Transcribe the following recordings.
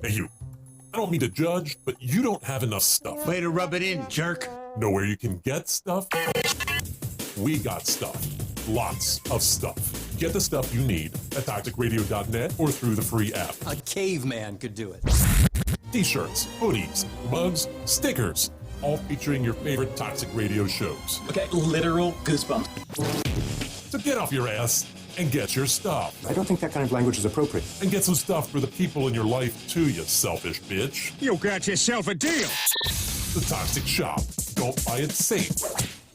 Hey, you. I don't mean to judge, but you don't have enough stuff. Way to rub it in, jerk. Know where you can get stuff? We got stuff. Lots of stuff. Get the stuff you need at toxicradio.net or through the free app. A caveman could do it. T-shirts, hoodies, mugs, stickers, all featuring your favorite Toxic Radio shows. Okay, literal goosebumps. So get off your ass and get your stuff. I don't think that kind of language is appropriate. And get some stuff for the people in your life too, you selfish bitch. You got yourself a deal. The Toxic Shop. Don't buy it safe.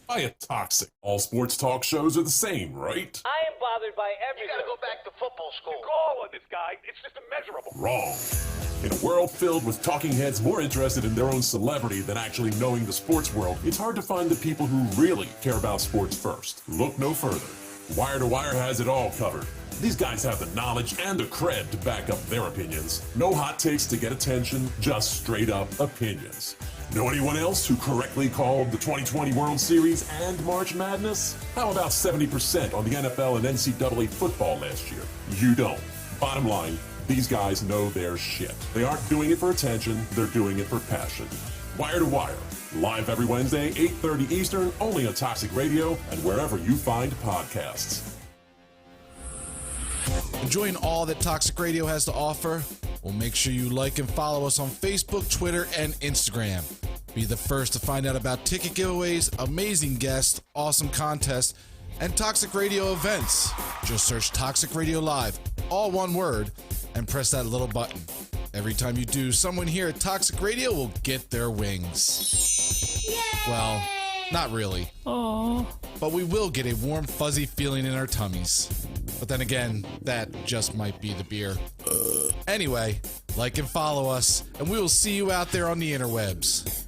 Buy it toxic. All sports talk shows are the same, right? I am bothered by everything. You gotta go back to football school. The goal of this guy, it's just immeasurable. Wrong. In a world filled with talking heads more interested in their own celebrity than actually knowing the sports world, it's hard to find the people who really care about sports first. Look no further. Wire to Wire has it all covered. These guys have the knowledge and the cred to back up their opinions. No hot takes to get attention, just straight up opinions. Know anyone else who correctly called the 2020 World Series and March Madness? How about 70% on the NFL and NCAA football last year? You don't. Bottom line, these guys know their shit. They aren't doing it for attention, they're doing it for passion. Wire to Wire, live every Wednesday, 8:30 Eastern, only on Toxic Radio and wherever you find podcasts. Enjoying all that Toxic Radio has to offer? Well, make sure you like and follow us on Facebook, Twitter, and Instagram. Be the first to find out about ticket giveaways, amazing guests, awesome contests, and Toxic Radio events. Just search Toxic Radio Live, all one word, and press that little button. Every time you do, someone here at Toxic Radio will get their wings. Yay! Well, not really. Aww. But we will get a warm, fuzzy feeling in our tummies. But then again, that just might be the beer. Anyway, like and follow us, and we will see you out there on the interwebs.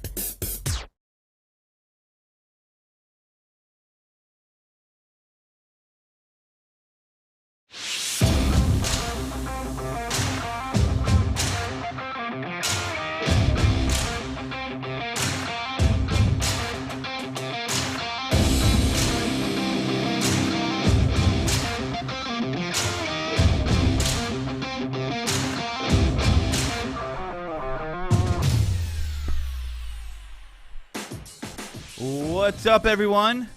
What's up, everyone?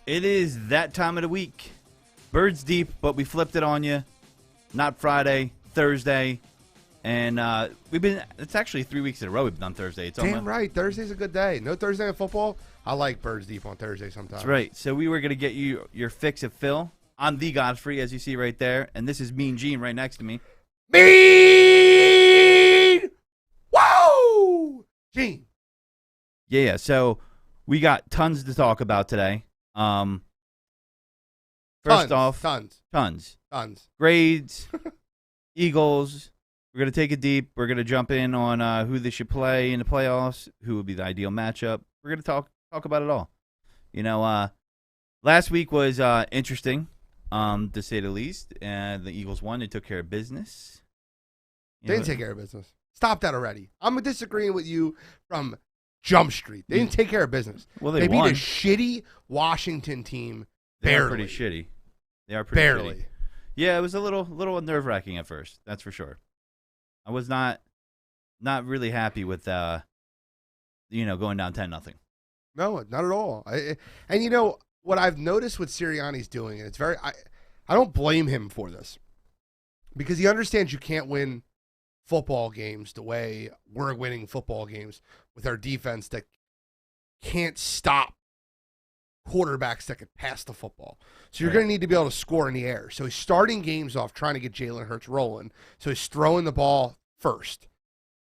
It is that time of the week. Birds deep, but we flipped it on you. Not Friday, Thursday. And it's actually 3 weeks in a row we've done Thursday. It's Damn right. Thursday's a good day. No Thursday night football. I like Birds deep on Thursday sometimes. That's right. So we were going to get you your fix of Phil. I'm the Godfrey, as you see right there. And this is Mean Gene right next to me. Mean! Whoa! Gene. Yeah, so we got tons to talk about today. First off, tons. Grades, Eagles. We're going to take it deep. We're going to jump in on who they should play in the playoffs, who would be the ideal matchup. We're going to talk about it all. You know, last week was interesting, to say the least. And the Eagles won. They took care of business. They didn't take care of business. Stop that already. I'm disagreeing with you from Jump Street. They didn't take care of business. Well, they won. beat a shitty Washington team They are barely. pretty shitty. They are pretty Barely. shitty. Yeah, it was a little nerve-wracking at first. That's for sure. I was not really happy with going down 10-0. No, not at all. And you know what I've noticed what Sirianni's doing, and it's very I don't blame him for this because he understands you can't win football games the way we're winning football games with our defense that can't stop quarterbacks that can pass the football. So you're going to need to be able to score in the air. So he's starting games off trying to get Jalen Hurts rolling. So he's throwing the ball first.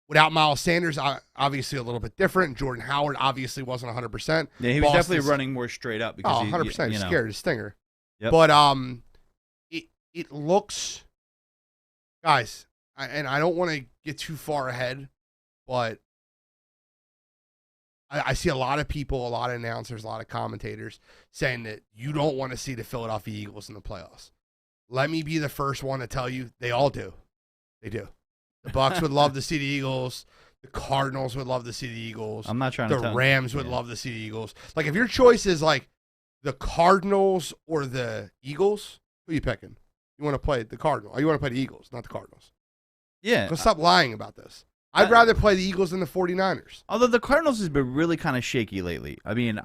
Without Miles Sanders, obviously a little bit different. Jordan Howard obviously wasn't 100%. Yeah, he was definitely running more straight up. Because 100%. He's scared. He's stinger. Yep. But it looks, guys, and I don't want to get too far ahead, but I see a lot of people, a lot of announcers, a lot of commentators saying that you don't want to see the Philadelphia Eagles in the playoffs. Let me be the first one to tell you they all do. They do. The Bucs would love to see the Eagles. The Cardinals would love to see the Eagles. I'm not trying to The Rams would love to see the Eagles. Like, if your choice is like the Cardinals or the Eagles, who are you picking? You want to play the Cardinals. Or you want to play the Eagles, not the Cardinals. Yeah. Let's stop lying about this. I'd rather play the Eagles than the 49ers. Although the Cardinals has been really kind of shaky lately. I mean,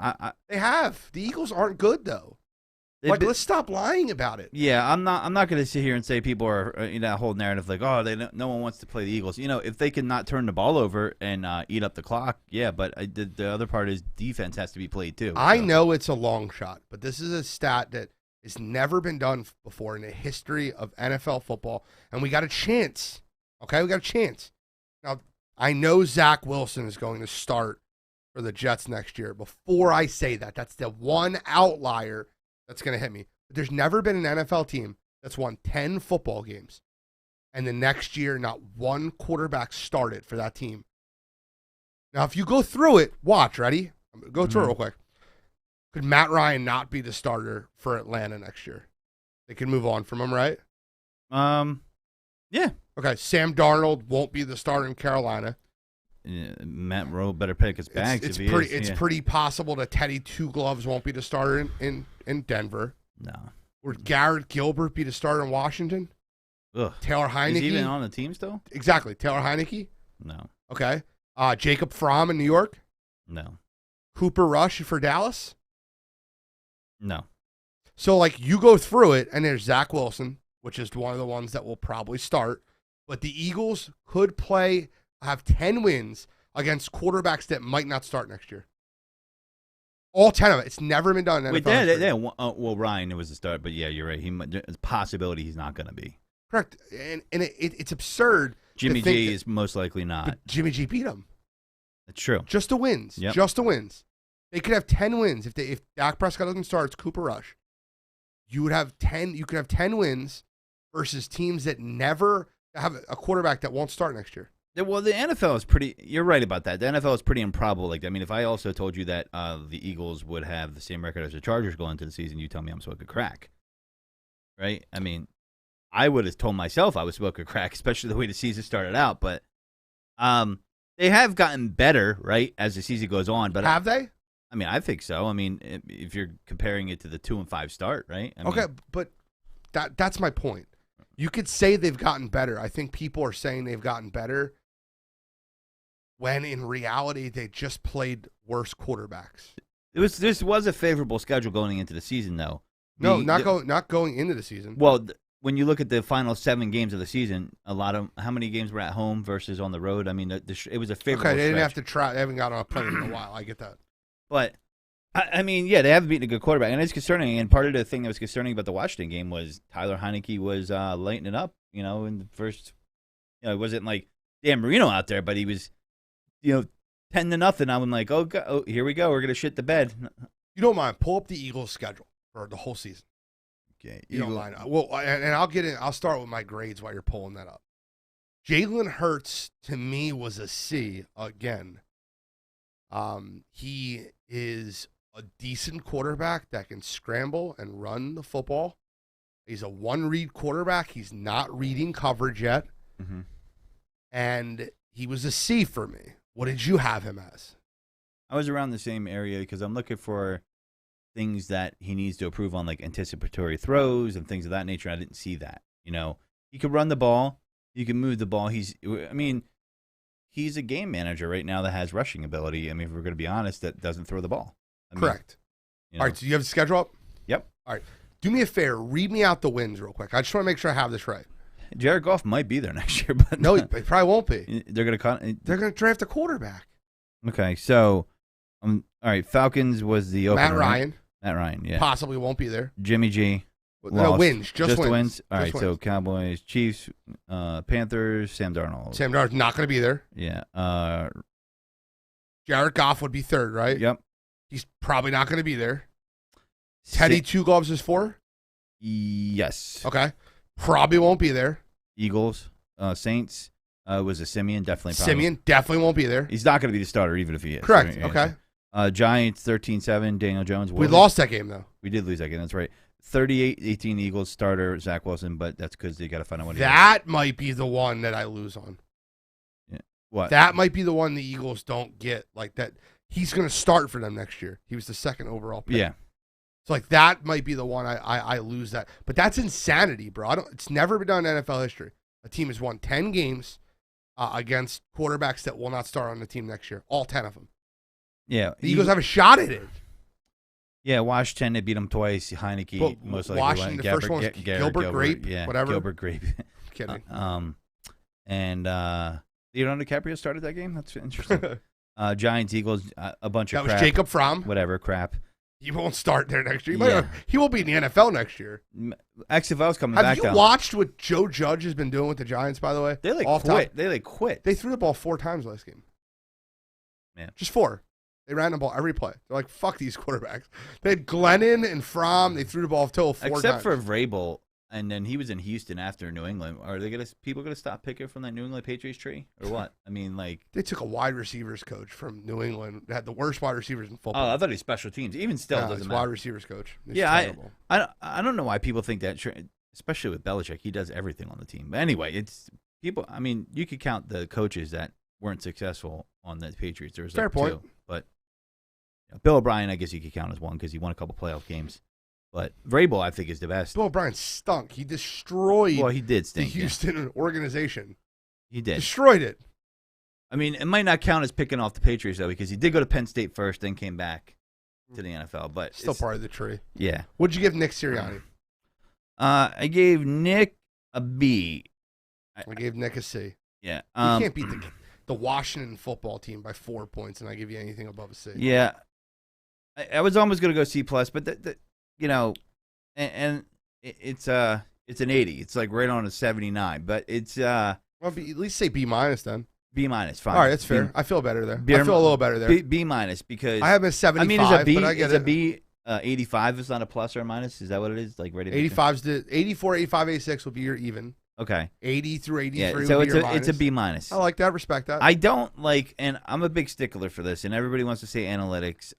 They have. The Eagles aren't good, though. Let's stop lying about it. Yeah, I'm not going to sit here and say people are in that whole narrative like, oh, no one wants to play the Eagles. If they can not turn the ball over and eat up the clock, yeah. But the other part is defense has to be played too. I know it's a long shot, but this is a stat that has never been done before in the history of NFL football, and we got a chance. Okay, we got a chance. Now, I know Zach Wilson is going to start for the Jets next year. Before I say that, that's the one outlier that's going to hit me. But there's never been an NFL team that's won 10 football games, and the next year not one quarterback started for that team. Now, if you go through it, watch, ready? Go through it real quick. Could Matt Ryan not be the starter for Atlanta next year? They can move on from him, right? Yeah. Okay, Sam Darnold won't be the starter in Carolina. Yeah, Matt Rowe better pick his bags. It's pretty possible that Teddy Two Gloves won't be the starter in Denver. No. Would Garrett Gilbert be the starter in Washington? Ugh. Taylor Heineke? Is he even on the team still? Exactly. Taylor Heineke? No. Okay. Jacob Fromm in New York? No. Cooper Rush for Dallas? No. So, you go through it, and there's Zach Wilson, which is one of the ones that will probably start. But the Eagles could have 10 wins against quarterbacks that might not start next year. All 10 of it. It's never been done in NFL history. Well, Ryan was the start, but yeah, you're right. There's a possibility he's not going to be. Correct. And it's absurd. Jimmy G is most likely not. But Jimmy G beat him. That's true. Just the wins. Yep. Just the wins. They could have 10 wins. If Dak Prescott doesn't start, it's Cooper Rush. You could have 10 wins versus teams that never have a quarterback that won't start next year. Well, the NFL is pretty. You're right about that. The NFL is pretty improbable. Like, I mean, if I also told you that the Eagles would have the same record as the Chargers going into the season, you tell me I'm smoking crack, right? I mean, I would have told myself I was smoking crack, especially the way the season started out. But they have gotten better, right, as the season goes on. But have they? I mean, I think so. I mean, if you're comparing it to the 2-5 start, right? Okay, but that's my point. You could say they've gotten better. I think people are saying they've gotten better when in reality they just played worse quarterbacks. This was a favorable schedule going into the season, though. Not going into the season. Well, when you look at the final 7 games of the season, how many games were at home versus on the road? I mean, it was a favorable. Okay, they didn't stretch. have to try. They haven't got on a plane in a while. I get that. But I mean, yeah, they haven't beaten a good quarterback, and it's concerning. And part of the thing that was concerning about the Washington game was Tyler Heineke was lighting it up. In the first, it wasn't like Dan Marino out there, but he was, 10-0. I'm like, oh, here we go. We're gonna shit the bed. You don't mind? Pull up the Eagles' schedule for the whole season. Okay, you don't mind? Well, and I'll get in. I'll start with my grades while you're pulling that up. Jalen Hurts to me was a C again. He is a decent quarterback that can scramble and run the football. He's a one-read quarterback. He's not reading coverage yet. Mm-hmm. And he was a C for me. What did you have him as? I was around the same area because I'm looking for things that he needs to improve on, like anticipatory throws and things of that nature. I didn't see that. He could run the ball. You can move the ball. He's a game manager right now that has rushing ability. I mean, if we're going to be honest, that doesn't throw the ball. Correct. All right, so you have the schedule up? Yep. All right. Do me a favor. Read me out the wins real quick. I just want to make sure I have this right. Jared Goff might be there next year, but no, he probably won't be. They're going to draft a quarterback. Okay, so all right. Falcons was the opener. Matt Ryan, yeah. Possibly won't be there. Jimmy G. No, wins. Just wins. All right, so Cowboys, Chiefs, Panthers, Sam Darnold. Sam Darnold's not going to be there. Yeah. Jared Goff would be third, right? Yep. He's probably not going to be there. Teddy Two Gloves is 4? Yes. Okay. Probably won't be there. Eagles, Saints, was a Simeon, definitely. Simeon definitely won't be there. He's not going to be the starter even if he is. Correct. Right? Okay. Giants, 13-7, Daniel Jones. We lost that game, though. We did lose that game, that's right. 38-18 Eagles starter, Zach Wilson, but that's because they got to find out what that might be the one that I lose on. Yeah. What? That might be the one the Eagles don't get. Like that, he's going to start for them next year. He was the second overall pick. Yeah. So that might be the one I lose that. But that's insanity, bro. It's never been done in NFL history. A team has won 10 games against quarterbacks that will not start on the team next year. All 10 of them. Yeah. The Eagles have a shot at it. Yeah, Washington, they beat them twice. Heineke, Well, most likely. Washington, the first one was Gilbert Grape, yeah, whatever. Gilbert Grape. Kidding. And Leonardo DiCaprio started that game? That's interesting. Giants, Eagles, a bunch of That crap. was Jacob Fromm. Whatever, crap. He won't start there next year. Yeah. He will be in the NFL next year. XFL's coming Have back you down. watched what Joe Judge has been doing with the Giants, by the way? They like Off quit. top? They like quit. They threw the ball 4 times last game. Man. Just 4. They ran the ball every play. They're like, fuck these quarterbacks. They had Glennon and Fromm. They threw the ball total 4 Except times. for Vrabel, and then he was in Houston after New England. Are they people gonna stop picking from that New England Patriots tree or what? I mean, like, They took a wide receivers coach from New England that had the worst wide receivers in football. I thought he's special teams. Even still, No, doesn't it's matter. wide receivers coach. It's Yeah, terrible. I don't know why people think that, especially with Belichick, he does everything on the team. But anyway, it's people. I mean, you could count the coaches that weren't successful on the Patriots. There was Fair like point. 2, but Bill O'Brien, I guess you could count as one because he won a couple playoff games. But Vrabel, I think, is the best. Bill O'Brien stunk. He destroyed Well, he did the stink. Yeah. Houston organization. He did. Destroyed it. I mean, it might not count as picking off the Patriots though, because he did go to Penn State first, then came back to the NFL. But Still it's- part of the tree. Yeah. What'd you give Nick Sirianni? I gave Nick a B. I gave Nick a C. Yeah. You can't beat the Washington football team by 4 points, and I give you anything above a C. Yeah. I was almost gonna go C plus, but you know, and it's an 80. It's like right on a 79, but it's Well, at least say B minus then. B minus. Fine. All right, that's fair. B, I feel better there. B- I feel a little better there. B minus because I have a 75, I mean, is a B? but I get Is it. a B 85 is not a plus or a minus? Is that what it is? Like rated 85's the 84, 85, 86 will be your even. Okay. 80 through 83 Yeah. will So be it's your a it's a minus. B minus. I like that. Respect that. I don't like, and I'm a big stickler for this, and everybody wants to say analytics.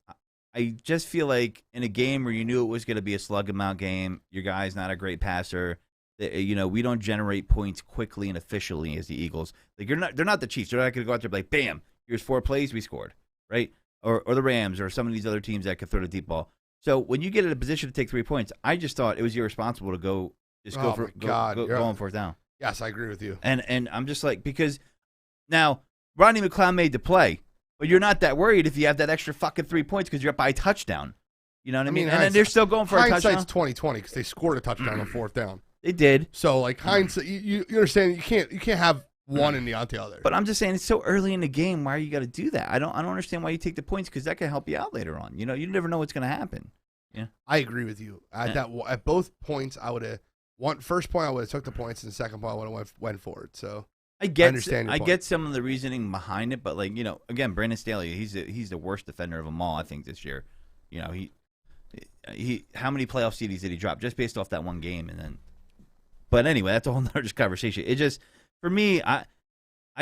I just feel like in a game where you knew it was going to be a slug amount game, your guy's not a great passer. You know, we don't generate points quickly and efficiently as the Eagles. Like they're not the Chiefs. They're not going to go out there and be like, bam, here's 4 plays, we scored, right? Or the Rams or some of these other teams that could throw the deep ball. So when you get in a position to take 3 points, I just thought it was irresponsible to go Oh my God, go you're- on 4th down. yes, I agree with you. And I'm just like, because now Rodney McLeod made the play, but you're not that worried if you have that extra fucking 3 points because you're up by a touchdown. You know what I mean? And then they're still going for a touchdown. Hindsight's 20/20 because they scored a touchdown on 4th down. They did. So like hindsight, you understand you can't have one and not the other. But I'm just saying it's so early in the game. Why are you got to do that? I don't understand why you take the points because that can help you out later on. You know, you never know what's going to happen. Yeah. I agree with you. At both points, I would have first point I would have took the points, and the second point I would have went forward. So I get some of the reasoning behind it, but like, you know, again, Brandon Staley, he's the worst defender of them all, I think, this year. You know, he how many playoff CDs did he drop just based off that one game, and then. But anyway, that's a whole nother conversation. It just, for me, I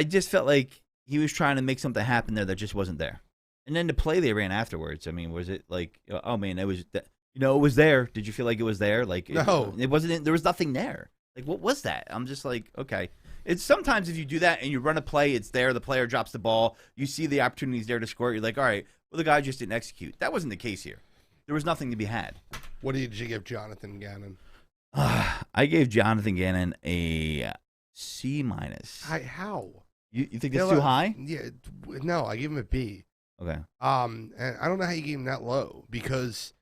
just felt like he was trying to make something happen there that just wasn't there. And then the play they ran afterwards, I mean, was it like, oh man, it was, you know, it was there. Did you feel like it was there? Like, No. it wasn't. There was nothing there. Like, what was that? I'm just like, okay. It's sometimes if you do that and you run a play, it's there. The player drops the ball. You see the opportunities there to score. You're like, all right, well, the guy just didn't execute. That wasn't the case here. There was nothing to be had. what did you give Jonathan Gannon? I gave Jonathan Gannon a C minus. How? You think that's too high? Yeah, no, I gave him a B. Okay. And I don't know how you gave him that low because,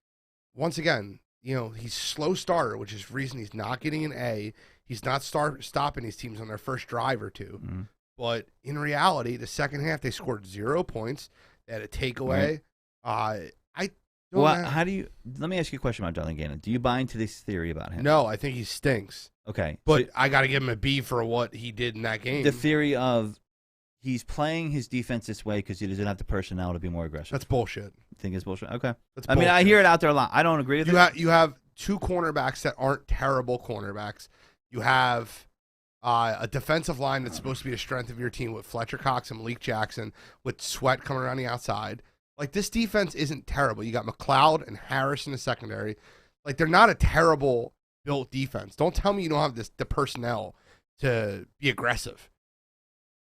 once again, you know, he's slow starter, which is the reason he's not getting an A. He's not stopping these teams on their first drive or two. Mm-hmm. But in reality, the second half they scored 0 points. They had a takeaway. Right. I don't Well, know. how do you? Let me ask you a question about Jonathan Gannon. Do you buy into this theory about him? No, I think he stinks. Okay. But so I got to give him a B for what he did in that game. the theory of he's playing his defense this way because he doesn't have the personnel to be more aggressive. That's bullshit. You think it's bullshit? Okay. That's I mean, I bullshit. hear it out there a lot. I don't agree with it. You have 2 cornerbacks that aren't terrible cornerbacks. You have a defensive line that's supposed to be a strength of your team with Fletcher Cox and Malik Jackson, with Sweat coming around the outside. Like, this defense isn't terrible. You got McLeod and Harris in the secondary. Like, they're not a terrible built defense. Don't tell me you don't have the personnel to be aggressive.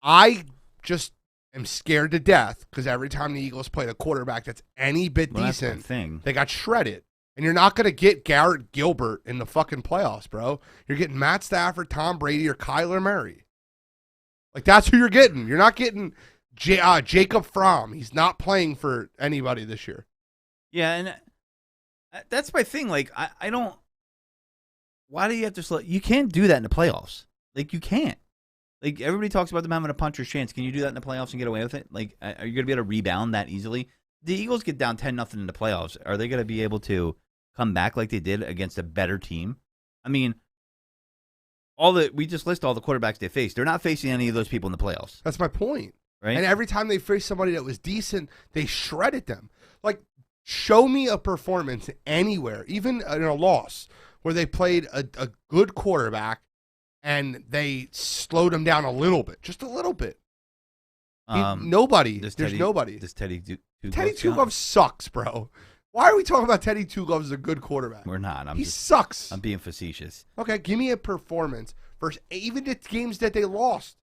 I just am scared to death because every time the Eagles played a quarterback that's any bit Well, that's the decent, thing. they got shredded. And you're not going to get Garrett Gilbert in the fucking playoffs, bro. You're getting Matt Stafford, Tom Brady, or Kyler Murray. Like, that's who you're getting. You're not getting Jacob Fromm. He's not playing for anybody this year. Yeah, and that's my thing. Like, I don't. Why do you have to slow? You can't do that in the playoffs. Like, you can't. Like, everybody talks about them having a puncher's chance. Can you do that in the playoffs and get away with it? Like, are you going to be able to rebound that easily? The Eagles get down 10-0 in the playoffs. Are they going to be able to come back like they did against a better team? I mean, we just list all the quarterbacks they faced. They're not facing any of those people in the playoffs. That's my point. Right? And every time they faced somebody that was decent, they shredded them. Like, show me a performance anywhere, even in a loss, where they played a good quarterback and they slowed him down a little bit, just a little bit. Nobody. There's nobody. Does Teddy Teddy Two Gloves sucks, bro. Why are we talking about Teddy Two Gloves as a good quarterback? We're not. He sucks. I'm being facetious. Okay, give me a performance versus even the games that they lost.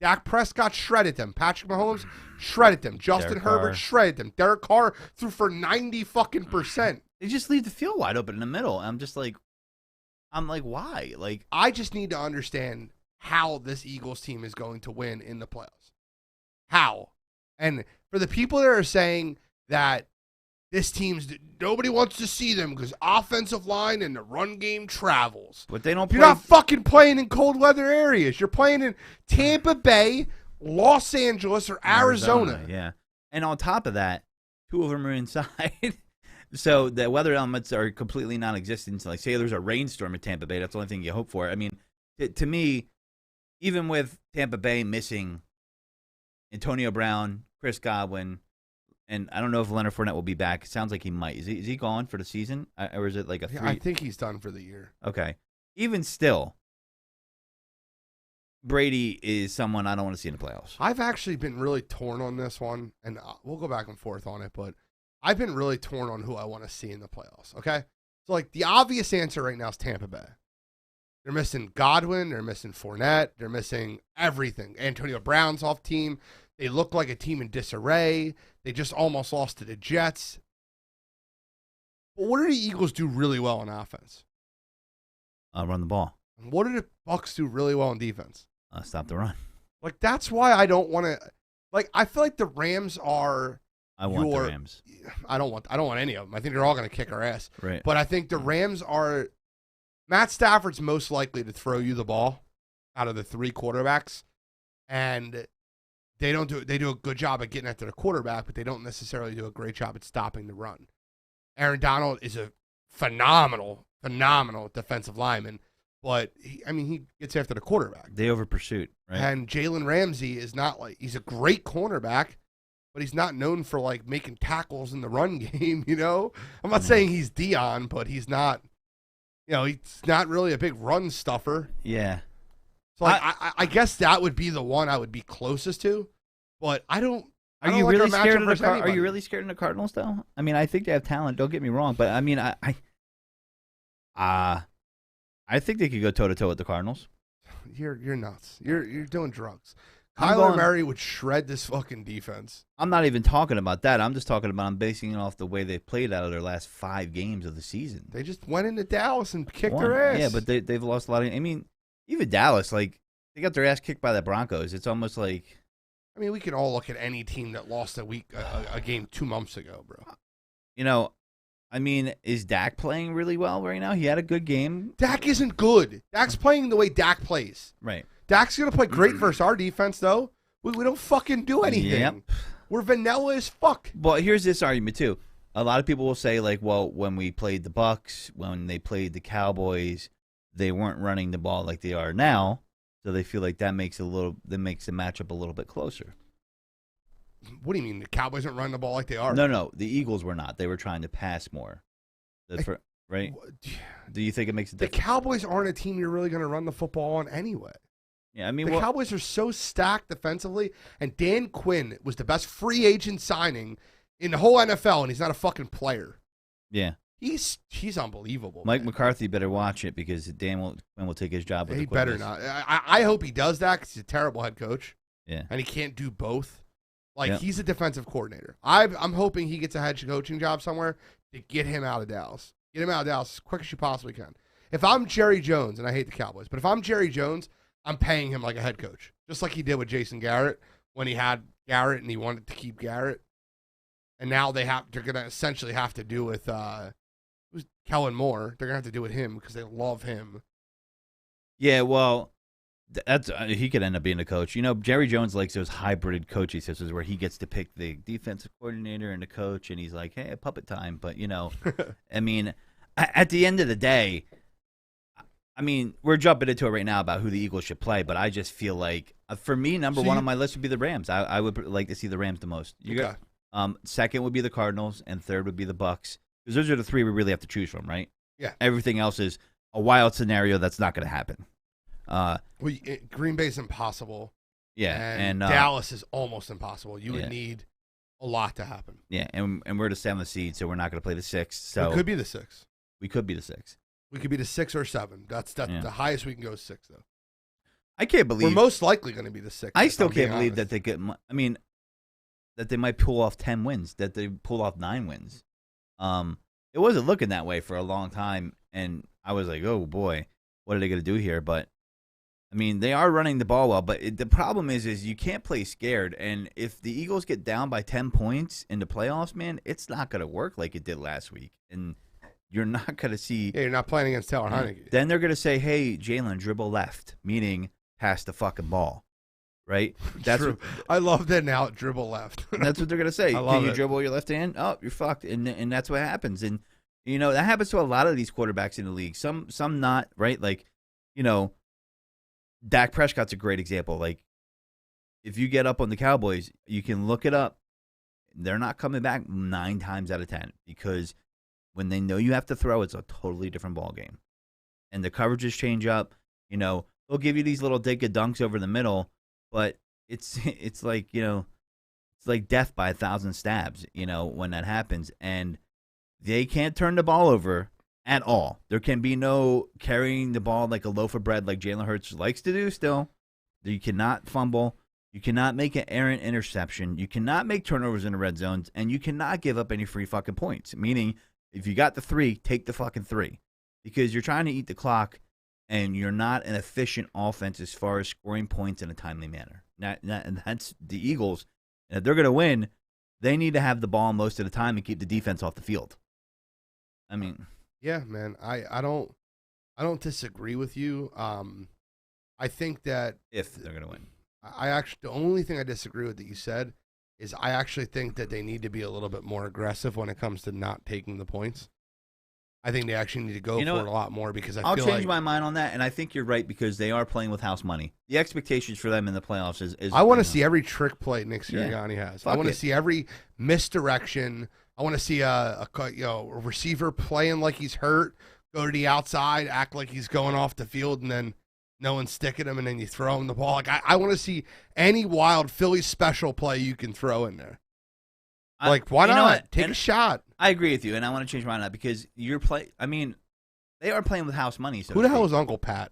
Dak Prescott shredded them. Patrick Mahomes shredded them. Justin Derek Herbert Carr. shredded them. Derek Carr threw for 90%. They just leave the field wide open in the middle. I'm like, why? Like, I just need to understand how this Eagles team is going to win in the playoffs. How? And for the people that are saying that this team's nobody wants to see them because offensive line and the run game travels. But they don't. You're not fucking playing in cold weather areas. You're playing in Tampa Bay, Los Angeles, or Arizona. Yeah. And on top of that, 2 of them are inside. So the weather elements are completely non-existent. Like, say there's a rainstorm at Tampa Bay, that's the only thing you hope for. I mean, to me, even with Tampa Bay missing Antonio Brown, Chris Godwin, and I don't know if Leonard Fournette will be back. It sounds like he might. Is he gone for the season? Or is it like a 3? I think he's done for the year. Okay. Even still, Brady is someone I don't want to see in the playoffs. I've actually been really torn on this one, and we'll go back and forth on it, but I've been really torn on who I want to see in the playoffs, okay? So, like, the obvious answer right now is Tampa Bay. They're missing Godwin. They're missing Fournette. They're missing everything. Antonio Brown's off team. They look like a team in disarray. They just almost lost to the Jets. But what do the Eagles do really well on offense? Run the ball. And what do the Bucs do really well on defense? Stop the run. Like, that's why I don't want to. Like, I feel like the Rams are. I want the Rams. I don't want any of them. I think they're all going to kick our ass. Right. But I think the Rams are. Matt Stafford's most likely to throw you the ball out of the 3 quarterbacks, and they do a good job at getting after the quarterback, but they don't necessarily do a great job at stopping the run. Aaron Donald is a phenomenal defensive lineman, but he gets after the quarterback. They over pursuit, right? And Jalen Ramsey is not like, he's a great cornerback, but he's not known for like making tackles in the run game, you know? I'm not saying he's Dion, but he's not, he's not really a big run stuffer. Yeah. So I guess that would be the one I would be closest to, but I don't. Are you really scared of the Are you really scared of the Cardinals though? I mean, I think they have talent. Don't get me wrong, but I mean, I think they could go toe to toe with the Cardinals. You're nuts. You're doing drugs. Kyler Murray would shred this fucking defense. I'm not even talking about that. I'm just talking about I'm basing it off the way they played out of their last 5 games of the season. They just went into Dallas and kicked their ass. Yeah, but they've lost a lot of. I mean, even Dallas, like they got their ass kicked by the Broncos. It's almost like. I mean, we can all look at any team that lost a game 2 months ago, bro. I mean, is Dak playing really well right now? He had a good game. Dak isn't good. Dak's playing the way Dak plays. Right. Dak's going to play great versus our defense, though. We don't fucking do anything. Yep. We're vanilla as fuck. But here's this argument, too. A lot of people will say, like, well, when we played the Bucks, when they played the Cowboys, they weren't running the ball like they are now. So they feel like that makes the matchup a little bit closer. What do you mean? The Cowboys aren't running the ball like they are? No. The Eagles were not. They were trying to pass more. Right? Do you think it makes a difference? The Cowboys aren't a team you're really going to run the football on anyway. Yeah, I mean, the Cowboys are so stacked defensively, and Dan Quinn was the best free agent signing in the whole NFL, and he's not a fucking player. Yeah. He's unbelievable. Mike McCarthy better watch it because Dan will take his job with he the Quinn better not. I hope he does that because he's a terrible head coach. Yeah. And he can't do both. He's a defensive coordinator. I'm hoping he gets a head coaching job somewhere to get him out of Dallas. Get him out of Dallas as quick as you possibly can. If I'm Jerry Jones, and I hate the Cowboys, but if I'm Jerry Jones, I'm paying him like a head coach, just like he did with Jason Garrett when he had Garrett and he wanted to keep Garrett. And now they're going to essentially have to do with who's Kellen Moore. They're going to have to do with him because they love him. Yeah, well, that's he could end up being a coach. You know, Jerry Jones likes those hybrid coaching systems where he gets to pick the defensive coordinator and the coach, and he's like, hey, puppet time. But, you know, I mean, at the end of the day, I mean, we're jumping into it right now about who the Eagles should play, but I just feel like, for me, number one on my list would be the Rams. I would like to see the Rams the most. Second would be the Cardinals, and third would be the Bucks. Because those are the three we really have to choose from, right? Yeah. Everything else is a wild scenario that's not going to happen. Green Bay's impossible. Yeah, and Dallas is almost impossible. You would need a lot to happen. Yeah, and we're the 7th seed, so we're not going to play the 6th. So it could be the 6th. We could be the 6th. We could be the 6 or 7. That's the highest we can go is 6, though. I can't believe we're most likely going to be the 6th. I still can't believe that they get. I mean, that they might pull off 10 wins. That they pull off 9 wins. It wasn't looking that way for a long time, and I was like, oh boy, what are they going to do here? But I mean, they are running the ball well. But the problem is you can't play scared. And if the Eagles get down by 10 points in the playoffs, man, it's not going to work like it did last week. And you're not going to see. Yeah, you're not playing against Taylor Heineke. Then they're going to say, hey, Jalen, dribble left, meaning pass the fucking ball. Right? That's True. I love that now, dribble left. That's what they're going to say. Can you dribble your left hand? Oh, you're fucked. And that's what happens. And, you know, that happens to a lot of these quarterbacks in the league. Some not, right? Like, you know, Dak Prescott's a great example. Like, if you get up on the Cowboys, you can look it up. They're not coming back 9 times out of 10 because when they know you have to throw, it's a totally different ball game. And the coverages change up. You know, they'll give you these little dunks over the middle, but it's like, you know, it's like death by 1,000 stabs, you know, when that happens. And they can't turn the ball over at all. There can be no carrying the ball like a loaf of bread like Jalen Hurts likes to do still. You cannot fumble. You cannot make an errant interception. You cannot make turnovers in the red zones. And you cannot give up any free fucking points. Meaning, if you got the 3, take the fucking 3. Because you're trying to eat the clock, and you're not an efficient offense as far as scoring points in a timely manner. And that's the Eagles. And if they're going to win, they need to have the ball most of the time and keep the defense off the field. I mean, yeah, man. I don't disagree with you. I think that if they're going to win, the only thing I disagree with that you said is I actually think that they need to be a little bit more aggressive when it comes to not taking the points. I think they actually need to go for it a lot more because I'll change my mind on that, and I think you're right because they are playing with house money. The expectations for them in the playoffs is I want to see every trick play Nick Sirianni has. I want to see every misdirection. I want to see a receiver playing like he's hurt, go to the outside, act like he's going off the field, and then no one's sticking him, and then you throw him the ball. Like I want to see any wild Philly special play you can throw in there. Like, why not? Take a shot. I agree with you, and I want to change my mind because I mean, they are playing with house money. So who the hell is Uncle Pat?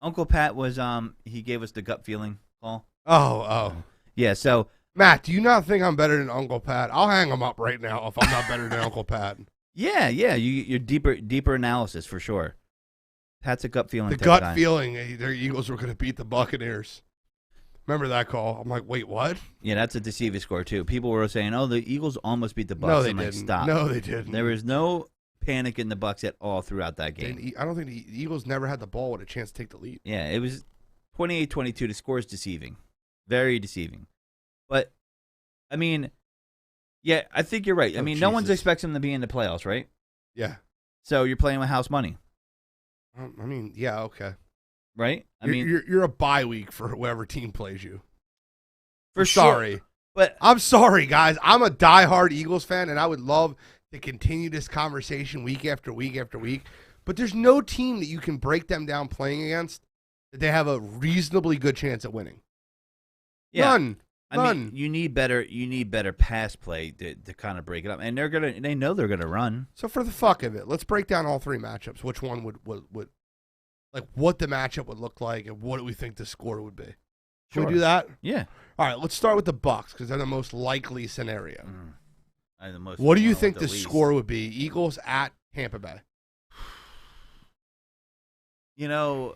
Uncle Pat was he gave us the gut feeling call. Oh. Yeah, so Matt, do you not think I'm better than Uncle Pat? I'll hang him up right now if I'm not better than Uncle Pat. Yeah, you're deeper analysis for sure. Pat's a gut feeling. The gut feeling, their Eagles were going to beat the Buccaneers. Remember that call? I'm like, wait, what? Yeah, that's a deceiver score, too. People were saying, oh, the Eagles almost beat the Bucs. No, they I'm didn't. Like, stop. No, they didn't. There was no panic in the Bucs at all throughout that game. I don't think the Eagles never had the ball with a chance to take the lead. Yeah, it was 28-22. The score is deceiving. Very deceiving. But, I mean, yeah, I think you're right. I mean, no one expects them to be in the playoffs, right? Yeah. So you're playing with house money. I mean, yeah, okay. Right? You're a bye week for whoever team plays you. Sorry. But I'm sorry, guys. I'm a diehard Eagles fan, and I would love to continue this conversation week after week after week. But there's no team that you can break them down playing against that they have a reasonably good chance at winning. Yeah. None. I mean, you need better pass play to kind of break it up, and they know they're gonna run. So for the fuck of it, let's break down all 3 matchups. Which one would like what the matchup would look like, and what do we think the score would be? Should we do that? Yeah. All right, let's start with the Bucs because they're the most likely scenario. The most What do you think the score would be? Eagles at Tampa Bay. You know,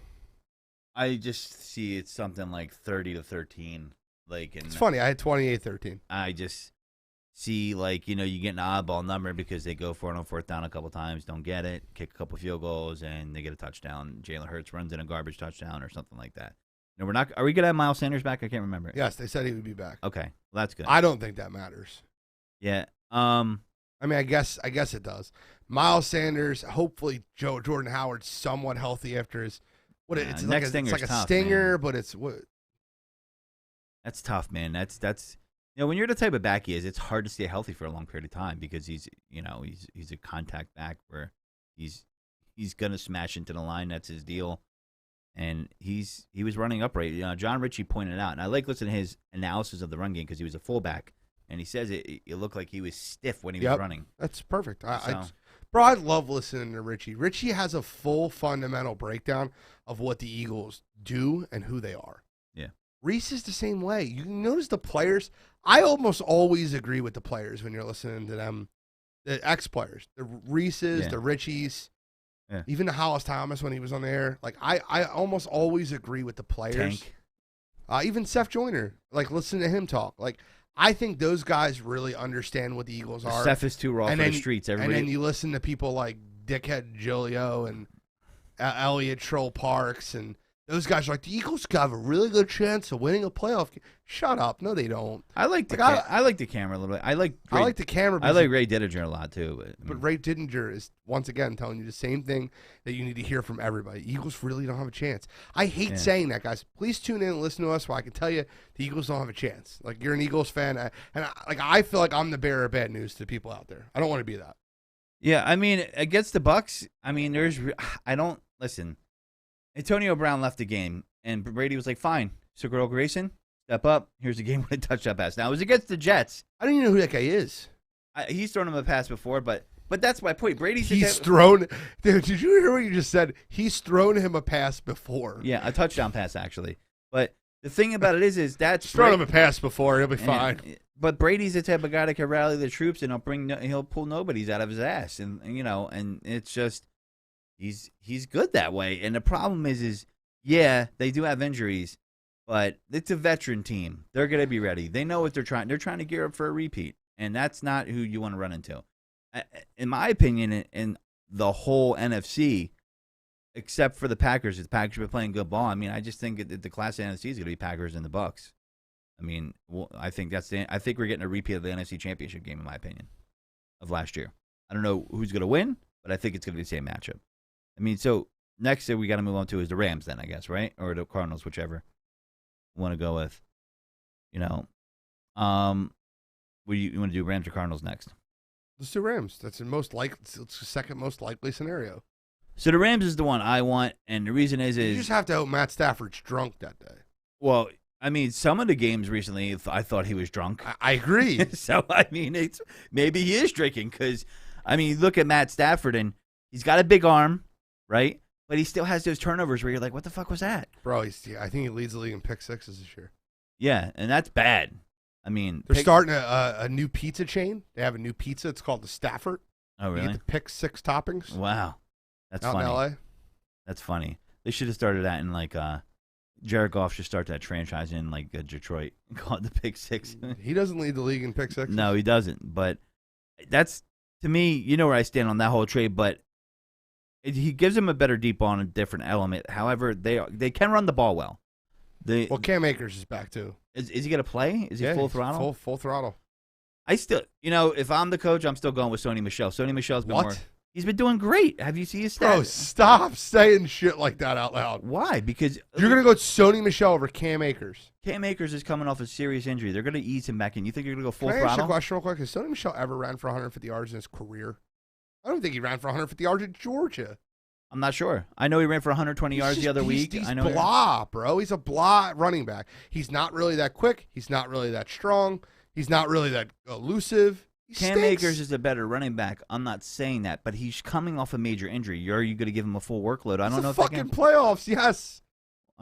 I just see it's something like 30-13. Like, and It's funny. I had 28-13. I just see, like, you know, you get an oddball number because they go for it on fourth down a couple times, don't get it, kick a couple field goals, and they get a touchdown. Jalen Hurts runs in a garbage touchdown or something like that. No, we're not. Are we gonna have Miles Sanders back? I can't remember. Yes, they said he would be back. Okay, well, that's good. I don't think that matters. Yeah. I mean, I guess it does. Miles Sanders, hopefully Jordan Howard's somewhat healthy after his it's like next a stinger's tough, stinger, man. but it's what. That's tough, man. That's you know, when you're the type of back he is, it's hard to stay healthy for a long period of time because he's a contact back where he's gonna smash into the line. That's his deal. And he was running upright. You know, John Ritchie pointed out, and I like listening to his analysis of the run game because he was a fullback, and he says it looked like he was stiff when he was running. That's perfect. Bro, I love listening to Ritchie. Ritchie has a full fundamental breakdown of what the Eagles do and who they are. Yeah. Reese is the same way. You notice the players. I almost always agree with the players when you're listening to them, the ex-players, the Reeses, the Ritchies. Yeah. Even the Hollis Thomas when he was on the air. Like, I almost always agree with the players. Even Seth Joyner. Like, listen to him talk. Like, I think those guys really understand what the Eagles are. Seth is too raw for the streets. And then you listen to people like Dickhead Giglio and Elliott Troll Parks, and those guys are like, the Eagles have a really good chance of winning a playoff game. Shut up. No, they don't. I like the camera a little bit. I like the camera. I like Ray Didinger a lot, too. But Ray Didinger is, once again, telling you the same thing that you need to hear from everybody. Eagles really don't have a chance. I hate saying that, guys. Please tune in and listen to us so I can tell you the Eagles don't have a chance. Like, you're an Eagles fan, I feel like I'm the bearer of bad news to people out there. I don't want to be that. Yeah, I mean, against the Bucks, I mean, listen. Antonio Brown left the game, and Brady was like, fine. So, Earl Grayson, step up. Here's the game-winning touchdown pass. Now, it was against the Jets. I don't even know who that guy is. He's thrown him a pass before, but that's my point. He's thrown. Dude, did you hear what you just said? He's thrown him a pass before. Yeah, a touchdown pass, actually. But the thing about it is that's thrown him a pass before. He'll be fine. But Brady's the type of guy that can rally the troops, and he'll pull nobodies out of his ass. And it's just he's good that way. And the problem is they do have injuries, but it's a veteran team. They're going to be ready. They know what they're trying. They're trying to gear up for a repeat, and that's not who you want to run into. In my opinion, in the whole NFC, except for the Packers, the Packers have been playing good ball. I mean, I just think that the class of the NFC is going to be Packers and the Bucks. I mean, I think I think we're getting a repeat of the NFC Championship game, in my opinion, of last year. I don't know who's going to win, but I think it's going to be the same matchup. I mean, so next thing we got to move on to is the Rams then, I guess, right? Or the Cardinals, whichever you want to go with. You know, what do you want to do, Rams or Cardinals next? Let's do Rams. That's it's the second most likely scenario. So the Rams is the one I want, and the reason is you just have to hope Matt Stafford's drunk that day. Well, I mean, some of the games recently, I thought he was drunk. I agree. So, I mean, maybe he is drinking because, I mean, look at Matt Stafford, and he's got a big arm, right? But he still has those turnovers where you're like, what the fuck was that? Bro, I think he leads the league in pick sixes this year. Yeah, and that's bad. I mean, they're starting a new pizza chain. They have a new pizza. It's called the Stafford. Oh, really? You get the pick six toppings. Wow. That's out funny. in LA. That's funny. They should have started that in Jared Goff should start that franchise in Detroit and call it the Pick Six. He doesn't lead the league in pick six. No, he doesn't. But that's, to me, you know where I stand on that whole trade. But he gives them a better deep ball and a different element. However, they can run the ball well. Cam Akers is back too. Is he going to play? Is he full throttle? Full throttle. I still, if I'm the coach, I'm still going with Sony Michel. Sony Michel's been What? He's been doing great. Have you seen his stats? Bro, stop saying shit like that out loud. Why? Because you're going to go with Sony Michel over Cam Akers. Cam Akers is coming off a serious injury. They're going to ease him back in. You think you're going to go full Can I throttle? ask you a question real quick? Has Sony Michel ever ran for 150 yards in his career? I don't think he ran for 150 yards in Georgia. I'm not sure. I know he ran for 120 yards the other week. He's I know blah, bro. He's a blah running back. He's not really that quick. He's not really that strong. He's not really that elusive. Cam Akers is a better running back. I'm not saying that, but he's coming off a major injury. Are you going to give him a full workload? I don't know if fucking playoffs. Yes.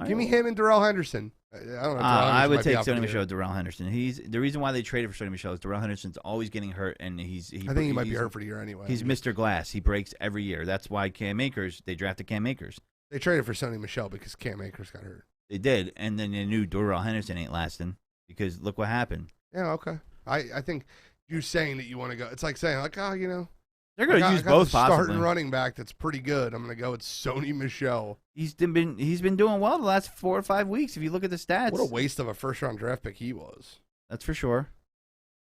Give me him and Darrell Henderson. I don't know. I would take Sony Michel, Darrell Henderson. He's the reason why they traded for Sony Michel is Darrell Henderson's always getting hurt, and I think he might be hurt for the year anyway. He's Mr. Glass. He breaks every year. That's why they drafted Cam Akers. They traded for Sony Michel because Cam Akers got hurt. They did, and then they knew Doral Henderson ain't lasting because look what happened. Yeah, okay. I think you saying that you want to go. It's like saying like, oh, you know, They're going to use I got both the possibly. starting running back that's pretty good. I'm going to go with Sony Michel. He's been doing well the last 4 or 5 weeks. If you look at the stats, What a waste of a first-round draft pick he was. that's for sure.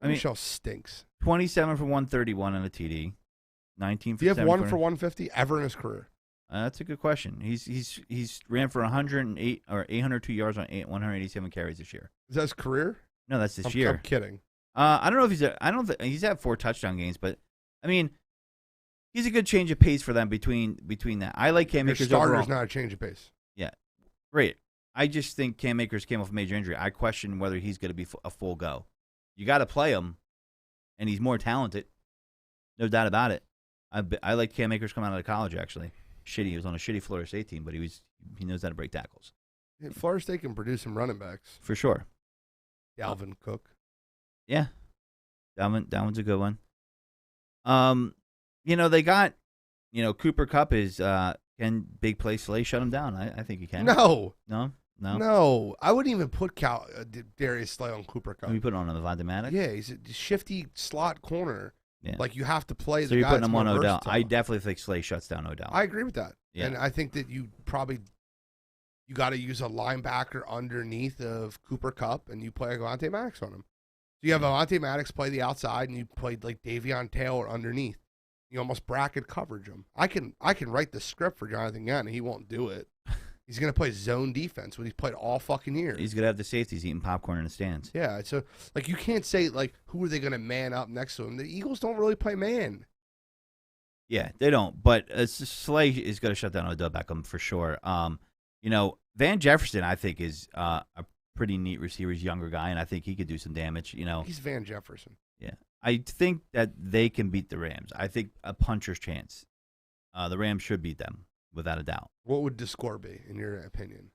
I mean, Michel stinks. 27 for 131 on a TD, 19 for. Do you have 70 one for 150 ever in his career? That's a good question. He's ran for 108 or 802 yards on 187 carries this year. Is that his career? No, that's this I'm year. kidding. I don't know if I don't think he's had 4 touchdown games, but I mean, he's a good change of pace for them between that. I like Cam Your Akers starter's overall. not a change of pace. Yeah, great. I just think Cam Akers came off a major injury. I question whether he's going to be a full go. You got to play him, and he's more talented, no doubt about it. I like Cam Akers coming out of college actually. He was on a shitty Florida State team, but he knows how to break tackles. Yeah, Florida State can produce some running backs. For sure. Dalvin Cook. Yeah. That one's a good one. They got, Cooper Kupp is can big play Slay shut him down. I think he can. No. No. I wouldn't even put Darius Slay on Cooper Kupp. We put on Levante Maddox. Yeah, he's a shifty slot corner. Yeah. Like you have to play So the you're guy putting that's him on more Odell. versatile. I definitely think Slay shuts down Odell. I agree with that. Yeah. And I think that you got to use a linebacker underneath of Cooper Kupp, and you play Levante Maddox on him. So you have Levante Maddox play the outside, and you play like Davion Taylor underneath. You almost bracket coverage him. I can write the script for Jonathan Gannon. He won't do it. He's going to play zone defense, what he's played all fucking year. He's going to have the safeties eating popcorn in the stands. Yeah, so like you can't say like who are they going to man up next to him? The Eagles don't really play man. Yeah, they don't. But Slay is going to shut down Odell Beckham for sure. Van Jefferson, I think, is a pretty neat receiver. He's a younger guy, and I think he could do some damage. He's Van Jefferson. Yeah, I think that they can beat the Rams. I think a puncher's chance. The Rams should beat them without a doubt. What would the score be in your opinion?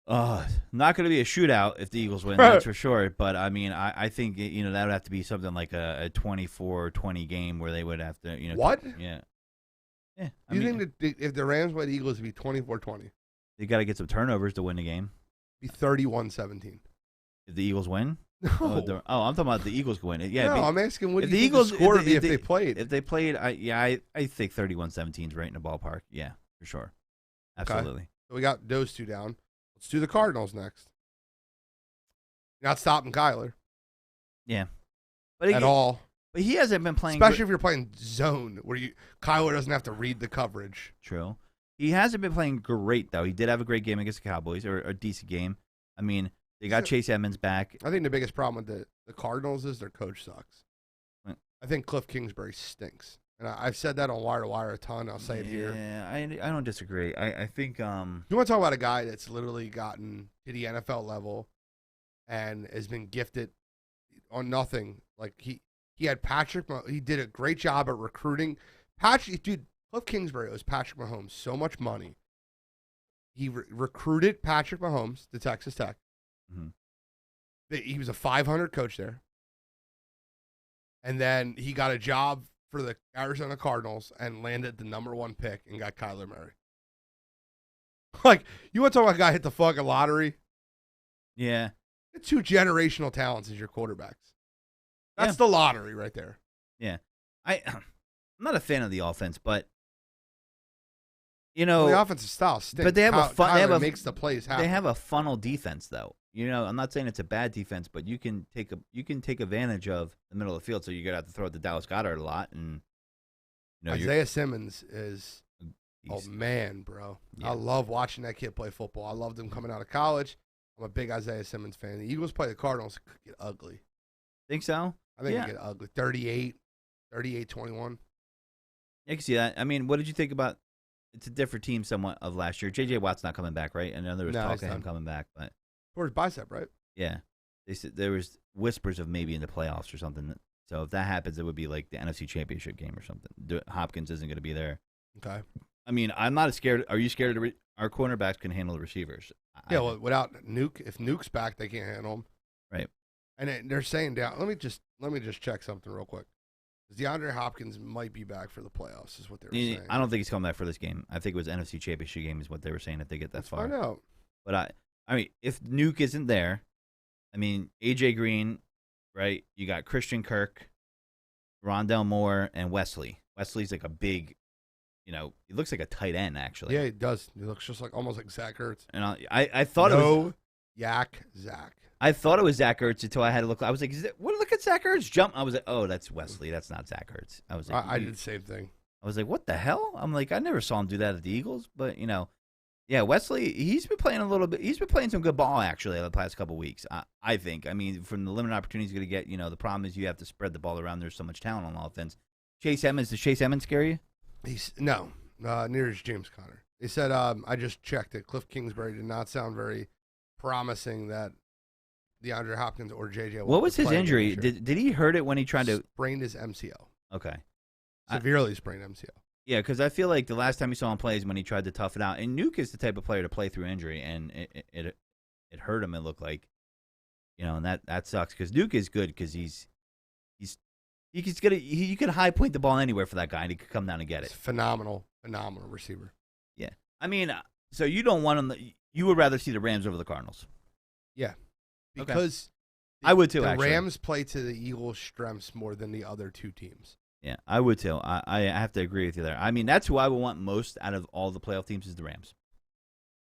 Not going to be a shootout if the Eagles win, that's for sure. But, I mean, I think, that would have to be something like a 24-20 game where they would have to, What? Yeah. Yeah. You think that if the Rams play the Eagles, it'd be 24-20? They got to get some turnovers to win the game. It'd be 31-17. If the Eagles win? No. I'm talking about the Eagles win. Yeah. No, I'm asking what if do you the think Eagles the score would be if they played? If they played, I think 31-17 is right in the ballpark. Yeah, for sure. Absolutely. Okay. So we got those two down. Let's do the Cardinals next. You're not stopping Kyler. Yeah. But at all. But he hasn't been playing. Especially if you're playing zone, where Kyler doesn't have to read the coverage. True. He hasn't been playing great, though. He did have a great game against the Cowboys, or a decent game. I mean, they got Chase Edmonds back. I think the biggest problem with the Cardinals is their coach sucks. What? I think Cliff Kingsbury stinks. And I've said that on Wire to Wire a ton. I'll say it here. Yeah, I don't disagree. I think You want to talk about a guy that's literally gotten to the NFL level and has been gifted on nothing. Like he had Patrick. He did a great job at recruiting. Cliff Kingsbury owes Patrick Mahomes so much money. He recruited Patrick Mahomes to Texas Tech. Mm-hmm. He was a 500 coach there. And then he got a job for the Arizona Cardinals and landed the #1 pick and got Kyler Murray. Like, you want to talk about a guy hit the fucking lottery? Yeah. Two generational talents as your quarterbacks. That's the lottery right there. Yeah. I'm not a fan of the offense, but the offensive style stinks. But they have Kyler makes the plays happen. They have a funnel defense, though. I'm not saying it's a bad defense, but you can take advantage of the middle of the field. So you're gonna have to throw it to Dallas Goedert a lot, and Isaiah Simmons is man, bro. Yeah. I love watching that kid play football. I loved him coming out of college. I'm a big Isaiah Simmons fan. The Eagles play the Cardinals. It could get ugly. Think so? I think it could get ugly. 38-21. I can see that. I mean, what did you think about? It's a different team somewhat of last year. J.J. Watt's not coming back, right? I know there was talk of him coming back, but or his bicep, right? Yeah, they said there was whispers of maybe in the playoffs or something. So if that happens, it would be like the NFC Championship game or something. Hopkins isn't going to be there. Okay. I mean, I'm not scared. Are you scared? Our cornerbacks can handle the receivers. Yeah, well, without Nuke, if Nuke's back, they can't handle him. Right. And they're saying down. Let me just check something real quick. DeAndre Hopkins might be back for the playoffs, is what they were saying. I don't think he's coming back for this game. I think it was NFC Championship game is what they were saying if they get that Let's far. find out. But I mean, if Nuke isn't there, I mean, AJ Green, right? You got Christian Kirk, Rondell Moore, and Wesley. Wesley's like a big, he looks like a tight end actually. Yeah, he does. He looks just almost like Zach Ertz. And I thought it was Zach. I thought it was Zach Ertz until I had to look. I was like, look at Zach Ertz jump. I was like, oh, that's Wesley. That's not Zach Ertz. I was like, I did the same thing. I was like, what the hell? I'm like, I never saw him do that at the Eagles, but yeah, Wesley, he's been playing a little bit. He's been playing some good ball actually the past couple weeks. I think. I mean, from the limited opportunities he's going to get, the problem is you have to spread the ball around. There's so much talent on offense. Does Chase Edmonds scare you? Near as James Conner. They said I just checked it. Cliff Kingsbury did not sound very promising that DeAndre Hopkins or JJ. What was his injury? Did he hurt it when he tried to sprained his MCL? Okay, severely sprained MCL. Yeah, because I feel like the last time we saw him play is when he tried to tough it out. And Nuke is the type of player to play through injury, and it hurt him. It looked like, and that sucks because Nuke is good because he could high point the ball anywhere for that guy, and he could come down and get it. Phenomenal receiver. Yeah, I mean, so you don't want him. You would rather see the Rams over the Cardinals. Yeah, because I would too. The actually, Rams play to the Eagles' strengths more than the other two teams. Yeah, I would too. I have to agree with you there. I mean, that's who I would want most out of all the playoff teams is the Rams.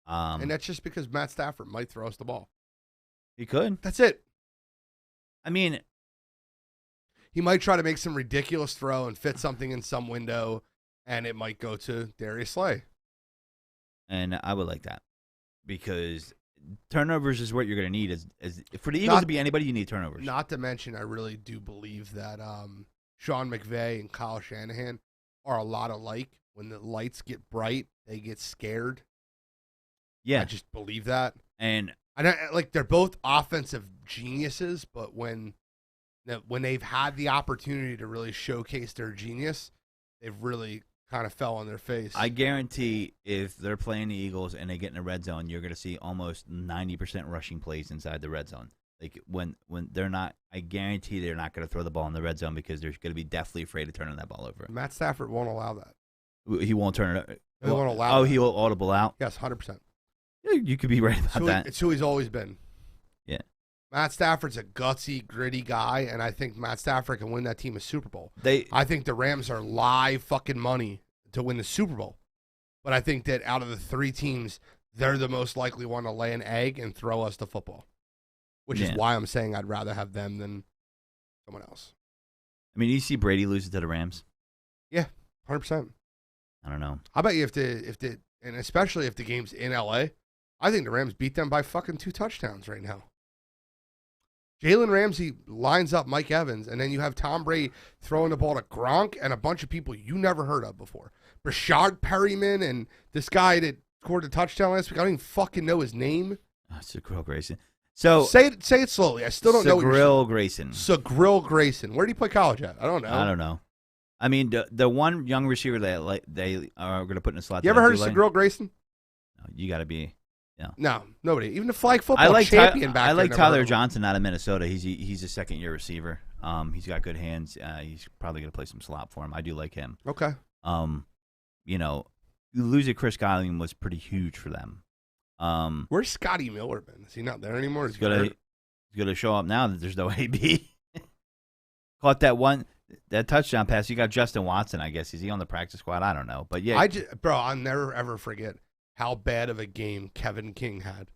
And that's just because Matt Stafford might throw us the ball. He could. That's it. I mean, he might try to make some ridiculous throw and fit something in some window, and it might go to Darius Slay. And I would like that because turnovers is what you're going to need. As for the Eagles to be anybody, you need turnovers. Not to mention, I really do believe that Sean McVay and Kyle Shanahan are a lot alike. When the lights get bright, they get scared. Yeah, I just believe that. And they're both offensive geniuses, but when they've had the opportunity to really showcase their genius, they've really kind of fell on their face. I guarantee if they're playing the Eagles and they get in the red zone, you're going to see almost 90% rushing plays inside the red zone. Like when they're not, I guarantee they're not going to throw the ball in the red zone because they're going to be deathly afraid of turning that ball over. Matt Stafford won't allow that. He won't turn it. He won't allow. He will audible out. Yes, 100%. Yeah, you could be right about that. It's who he's always been. Yeah. Matt Stafford's a gutsy, gritty guy, and I think Matt Stafford can win that team a Super Bowl. I think the Rams are live fucking money to win the Super Bowl. But I think that out of the three teams, they're the most likely one to lay an egg and throw us the football. Which is why I'm saying I'd rather have them than someone else. I mean, you see Brady lose it to the Rams? Yeah, 100%. I don't know. How about you and especially if the game's in LA, I think the Rams beat them by fucking 2 touchdowns right now. Jalen Ramsey lines up Mike Evans, and then you have Tom Brady throwing the ball to Gronk and a bunch of people you never heard of before. Brashard Perryman and this guy that scored a touchdown last week. I don't even fucking know his name. It's Grill Grayson. So say it slowly. I still don't know. Grill Grayson. Grill Grayson. Where did he play college at? I don't know. I mean, the one young receiver that they are going to put in a slot. You ever heard of Grill Grayson? No, you got to be. No, nobody. Even the flag football champion back I there. like Tyler Johnson out of Minnesota. He's a second-year receiver. He's got good hands. He's probably going to play some slot for him. I do like him. Okay. Losing Chris Godwin was pretty huge for them. Where's Scotty Miller been? Is he not there anymore? He's going to show up now that there's no AB. Caught that touchdown pass. You got Justin Watson, I guess. Is he on the practice squad? I don't know. But yeah. I'll never, ever forget how bad of a game Kevin King had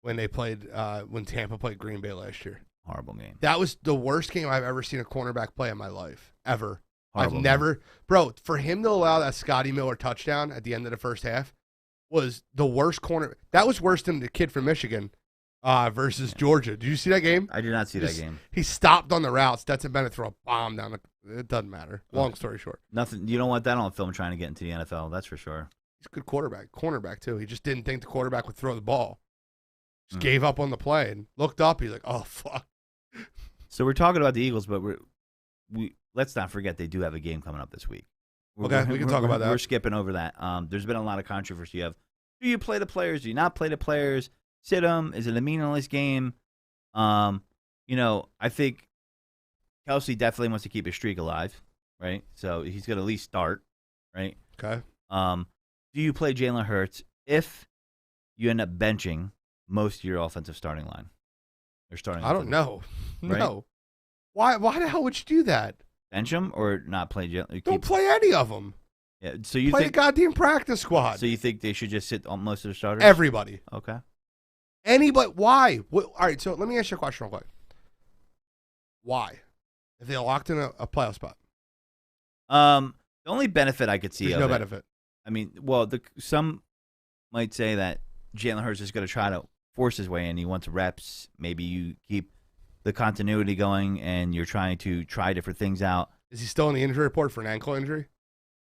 when they played when Tampa played Green Bay last year. Horrible game. That was the worst game I've ever seen a cornerback play in my life, ever. Horrible I've never, for him to allow that Scotty Miller touchdown at the end of the first half was the worst corner. That was worse than the kid from Michigan versus Georgia. Did you see that game? I did not see that game. He stopped on the route. Stetson Bennett threw a bomb down. It doesn't matter. Long story short. Nothing. You don't want that on film trying to get into the NFL. That's for sure. He's a good cornerback too. He just didn't think the quarterback would throw the ball. Just gave up on the play and looked up. He's like, "Oh fuck." So we're talking about the Eagles, but we let's not forget they do have a game coming up this week. We can talk about that. We're skipping over that. There's been a lot of controversy of do you play the players? Do you not play the players? Sit them? Is it a meaningless game? I think Kelsey definitely wants to keep his streak alive, right? So he's going to at least start, right? Okay. Do you play Jalen Hurts if you end up benching most of your offensive starting line? Or starting I don't know. Right? No. Why the hell would you do that? Bench him or not play Jalen? Don't play any of them. Yeah. So you Play think the goddamn practice squad. So you think they should just sit on most of the starters? Everybody. Okay. Anybody. Why? All right, so let me ask you a question real quick. Why? If they locked in a playoff spot. The only benefit I could see There's of no it, benefit. I mean, well, some might say that Jalen Hurts is going to try to force his way in. He wants reps. Maybe you keep the continuity going, and you're trying to try different things out. Is he still in the injury report for an ankle injury?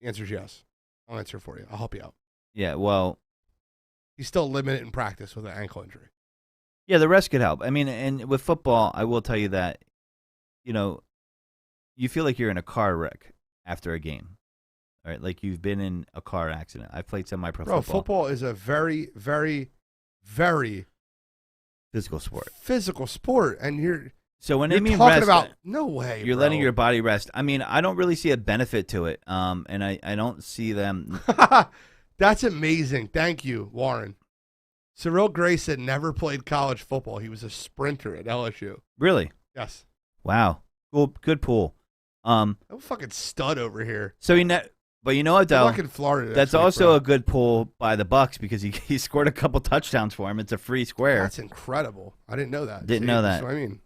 The answer is yes. I'll answer for you. I'll help you out. Yeah, well, He's still limited in practice with an ankle injury. yeah, the rest could help. I mean, and with football, I will tell you that, you feel like you're in a car wreck after a game. All right, like you've been in a car accident. I've played semi-pro Bro, football. football is a very, very, very Physical sport. physical sport, and you're So when you're they mean talking rest, about no way. you're bro. letting your body rest. I mean, I don't really see a benefit to it. And I don't see them. That's amazing. Thank you, Warren. Cyril Gray said never played college football. He was a sprinter at LSU. Really? Yes. Wow. Cool. Good pool. I'm a fucking stud over here. So but you know what, though? Fucking Florida. That's next week, also bro. a good pull by the Bucks because he scored a couple touchdowns for him. It's a free square. That's incredible. I didn't know that. Didn't know that. That's what I mean.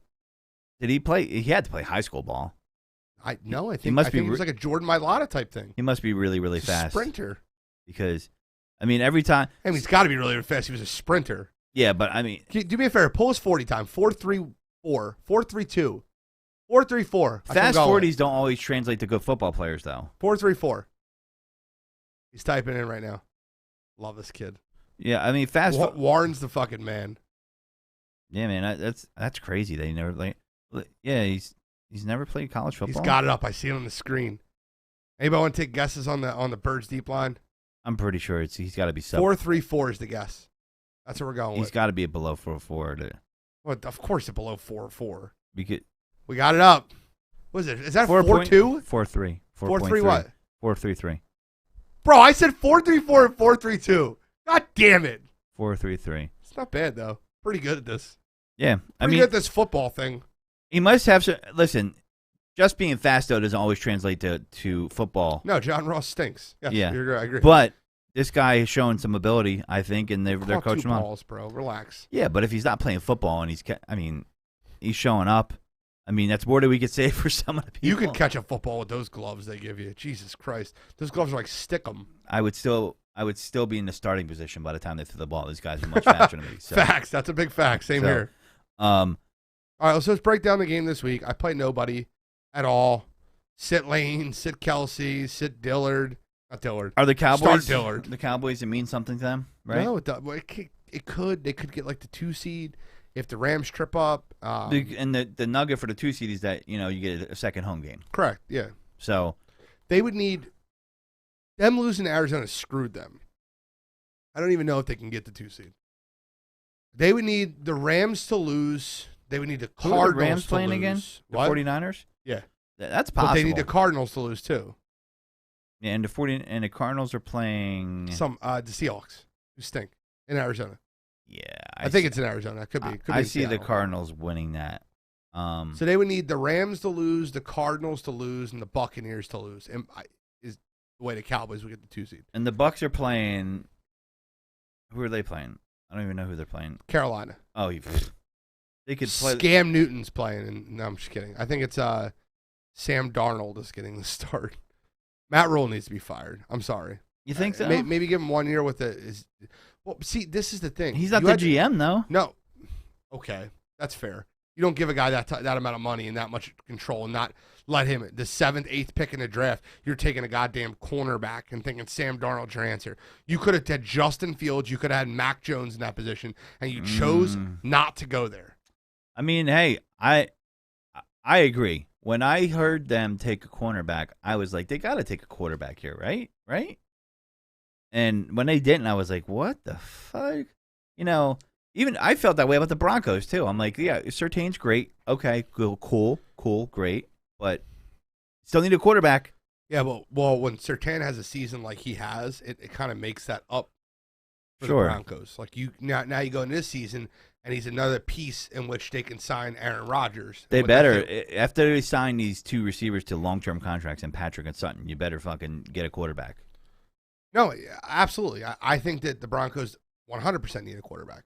Did he play? He had to play high school ball. I think must I be think it was like a Jordan Mailata type thing. He must be really, really He's a fast. sprinter. Because, I mean, every time. I mean, he's got to be really fast. He was a sprinter. Yeah, but I mean. Do me a favor. Pull his 40 time. 4.34. 4.32. 4.34. Fast 40s don't always translate to good football players, though. 4.34. He's typing in right now. Love this kid. Yeah, I mean, fast. Warren's the fucking man. Yeah, man, that's crazy. They never like. Yeah, he's never played college football. He's got it up. I see it on the screen. Anybody want to take guesses on the Birds deep line? I'm pretty sure he's got to be sub. 4.34 is the guess. That's what we're going He's with. got to be below 4.4 to. Well, of course, it's below 4.4. We got it up. What is it? Is that 4.2? 4.3. 4.3 what? 4.33. Bro, I said 4.34 and 4.32. God damn it. 4.33. It's not bad though. Pretty good at this. Yeah, I Pretty mean, good at this football thing. he must have some. Listen, just being fast though doesn't always translate to football. No, John Ross stinks. Yes, Yeah. I agree. But this guy has shown some ability, I think, and they're Caught coaching two him on. balls, bro. Relax. Yeah, but if he's not playing football and he's showing up. I mean, that's more than we could say for some of the people. You can catch a football with those gloves they give you. Jesus Christ. Those gloves are like stick 'em. I would still be in the starting position by the time they threw the ball. These guys are much faster than me. So. Facts. That's a big fact. Same here. All right, so let's break down the game this week. I play nobody at all. Sit Lane, sit Kelsey, sit Dillard. Not Dillard. Are the Cowboys? Start Dillard. The Cowboys, it means something to them, right? No, it could. They could get like the 2 seed if the Rams trip up. And the nugget for the 2 seed is that you get a second home game. Correct. Yeah. So They would need them losing to Arizona screwed them. I don't even know if they can get the 2 seed. They would need the Rams to lose. They would need the who are Cardinals the Rams to playing lose. again? The What? 49ers? Yeah. That's possible. But they need the Cardinals to lose too. Yeah, and the Cardinals are playing. The Seahawks, who stink in Arizona. Yeah, I think it's in Arizona. It could be. It could be I in see the Seattle. Cardinals winning that. So they would need the Rams to lose, the Cardinals to lose, and the Buccaneers to lose. And is the way the Cowboys would get the 2 seed. And the Bucks are playing. Who are they playing? I don't even know who they're playing. Carolina. Oh, they could play. Scam Newton's playing. And no, I'm just kidding. I think it's Sam Darnold is getting the start. Matt Rule needs to be fired. I'm sorry. You think so? Maybe give him 1 year with the. Well, see, this is the thing. He's not You the had to- GM though. No. Okay, that's fair. You don't give a guy that amount of money and that much control and not let him, the 7th, 8th pick in the draft, you're taking a goddamn cornerback and thinking Sam Darnold's your answer. You could have had Justin Fields. You could have had Mac Jones in that position, and you chose not to go there. I mean, hey, I agree. When I heard them take a cornerback, I was like, they got to take a quarterback here, right? Right? And when they didn't, I was like, what the fuck? Even I felt that way about the Broncos, too. I'm like, yeah, Surtain's great. Okay, cool, great. but still need a quarterback. Yeah, well, when Surtain has a season like he has, it kind of makes that up for Sure. the Broncos. Like you now you go into this season, and he's another piece in which they can sign Aaron Rodgers. They And what better do? after they sign these two receivers to long-term contracts and Patrick and Sutton, you better fucking get a quarterback. No, absolutely. I think that the Broncos 100% need a quarterback,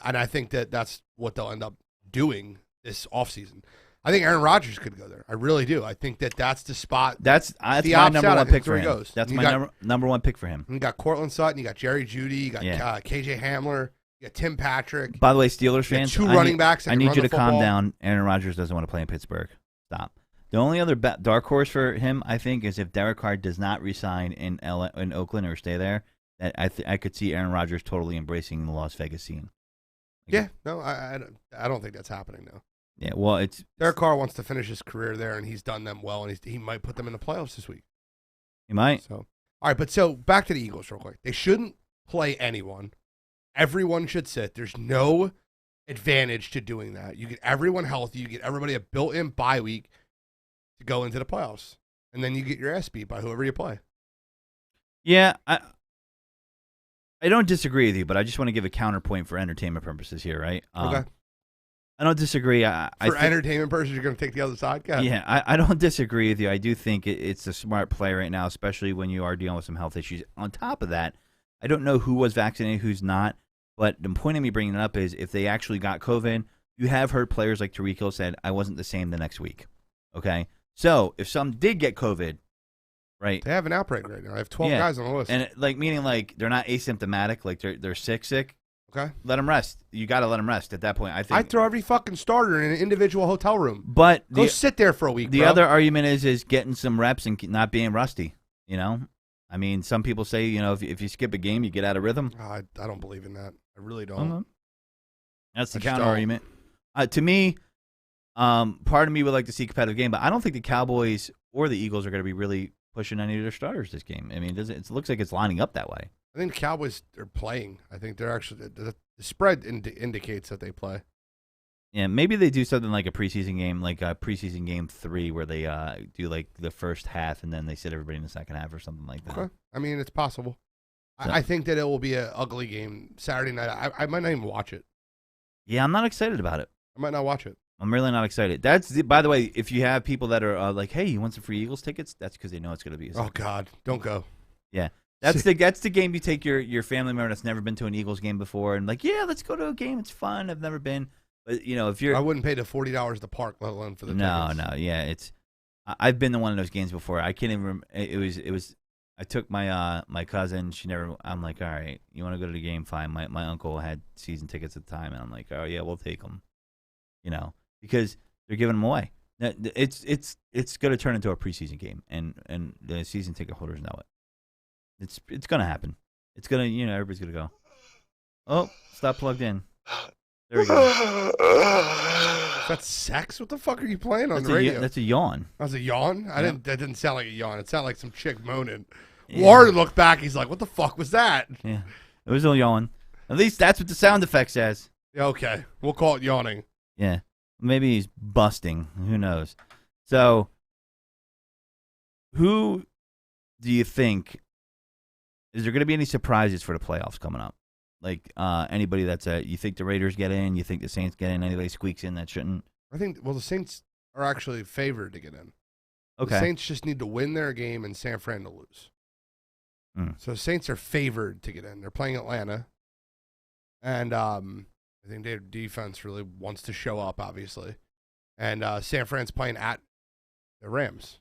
and I think that that's what they'll end up doing this offseason. I think Aaron Rodgers could go there. I really do. I think that that's the spot. That's the my opts number out, one that's pick for where he him. goes. That's You my got- number one pick for him. You got Cortland Sutton, you got Jerry Jeudy, you got Yeah. KJ Hamler, you got Tim Patrick. By the way, Steelers You got fans, two I running need- backs that I can need run you the to calm football. down. Aaron Rodgers doesn't want to play in Pittsburgh. Stop. The only other dark horse for him, I think, is if Derek Carr does not resign in Oakland or stay there, that I could see Aaron Rodgers totally embracing the Las Vegas scene. Yeah, no, I don't think that's happening though. Yeah, well, it's Derek Carr wants to finish his career there, and he's done them well, and he might put them in the playoffs this week. he might. So, all right, but so back to the Eagles real quick. They shouldn't play anyone. Everyone should sit. There's no advantage to doing that. You get everyone healthy. You get everybody a built-in bye week to go into the playoffs, and then you get your ass beat by whoever you play. Yeah, I don't disagree with you, but I just want to give a counterpoint for entertainment purposes here, right? Okay. I don't disagree. I For think- entertainment purposes, you're going to take the other side? Go ahead. Yeah, I don't disagree with you. I do think it's a smart play right now, especially when you are dealing with some health issues. On top of that, I don't know who was vaccinated, who's not, but the point of me bringing it up is if they actually got COVID, you have heard players like Tariq Hill said, I wasn't the same the next week. Okay? So if some did get COVID, right? They have an outbreak right now. I have 12 Yeah. guys on the list. And meaning they're not asymptomatic, like they're sick. Okay. Let them rest. You got to let them rest at that point. I think. I'd throw every fucking starter in an individual hotel room. But Go sit there for a week, the bro. other argument is getting some reps and not being rusty. You know, I mean, some people say if you skip a game, you get out of rhythm. I don't believe in that. I really don't. That's the I just counter don't. argument. To me, part of me would like to see a competitive game, but I don't think the Cowboys or the Eagles are going to be really pushing any of their starters this game. I mean, it looks like it's lining up that way. I think the Cowboys are playing. I think they're actually the spread indicates that they play. Yeah, maybe they do something like a preseason game, like a preseason game 3, where they do like the first half and then they sit everybody in the second half or something like that. Okay. I mean, it's possible. So- I think that it will be an ugly game Saturday night. I might not even watch it. Yeah, I'm not excited about it. I might not watch it. I'm really not excited. By the way, if you have people that are like, "Hey, you want some free Eagles tickets?" That's because they know it's going to be. Oh God, don't go. Yeah, that's the game you take your family member that's never been to an Eagles game before, and like, yeah, let's go to a game. It's fun. I've never been, but if you're, I wouldn't pay the $40 to park, let alone for the tickets. no, yeah, it's. I've been to one of those games before. I can't even. It was. I took my my cousin. She never. I'm like, all right, you want to go to the game? Fine. My uncle had season tickets at the time, and I'm like, oh yeah, we'll take them. Because they're giving them away. It's going to turn into a preseason game, and the season ticket holders know it. It's going to happen. It's going to everybody's going to go. Oh, stop plugged in. There we go. Is that sex? What the fuck are you playing on the radio? That's a yawn. That was a yawn? Yep. That didn't sound like a yawn. It sounded like some chick moaning. Yeah. Warren looked back. He's like, what the fuck was that? Yeah, it was a yawn. At least that's what the sound effect says. Yeah, okay. We'll call it yawning. Yeah, maybe he's busting. Who knows? So, who do you think is there going to be any surprises for the playoffs coming up? Like anybody that's you think the Raiders get in? You think the Saints get in? Anybody squeaks in that shouldn't? I think, well, the Saints are actually favored to get in. Okay. The Saints just need to win their game and San Fran to lose. So Saints are favored to get in. They're playing Atlanta. And I think their defense really wants to show up, obviously. And San Fran's playing at the Rams.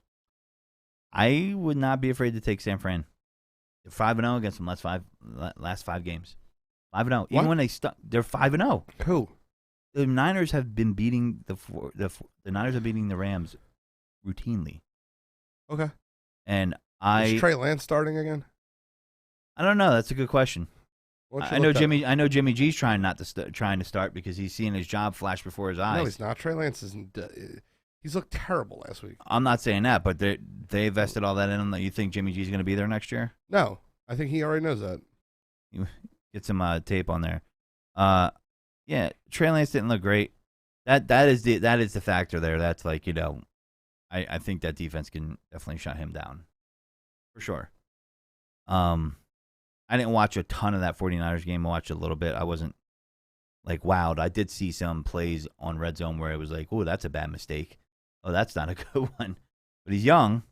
I would not be afraid to take San Fran. They're 5-0 against them last five games. 5-0. Even when they they're 5-0. Who? The Niners have been beating the Niners are beating the Rams routinely. Okay. And Is Trey Lance starting again? I don't know. That's a good question. Why don't you I know look that up? Jimmy Jimmy G's trying to start because he's seeing his job flash before his eyes. No, he's not. Trey Lance isn't. He's looked terrible last week. I'm not saying that, but they invested all that in him. That you think Jimmy G's going to be there next year? No, I think he already knows that. You get some tape on there. Yeah, Trey Lance didn't look great. That is the factor there. That's like I think that defense can definitely shut him down. For sure. I didn't watch a ton of that 49ers game. I watched a little bit. I wasn't like wowed. I did see some plays on red zone where it was like, oh, that's a bad mistake. Oh, that's not a good one. But he's young.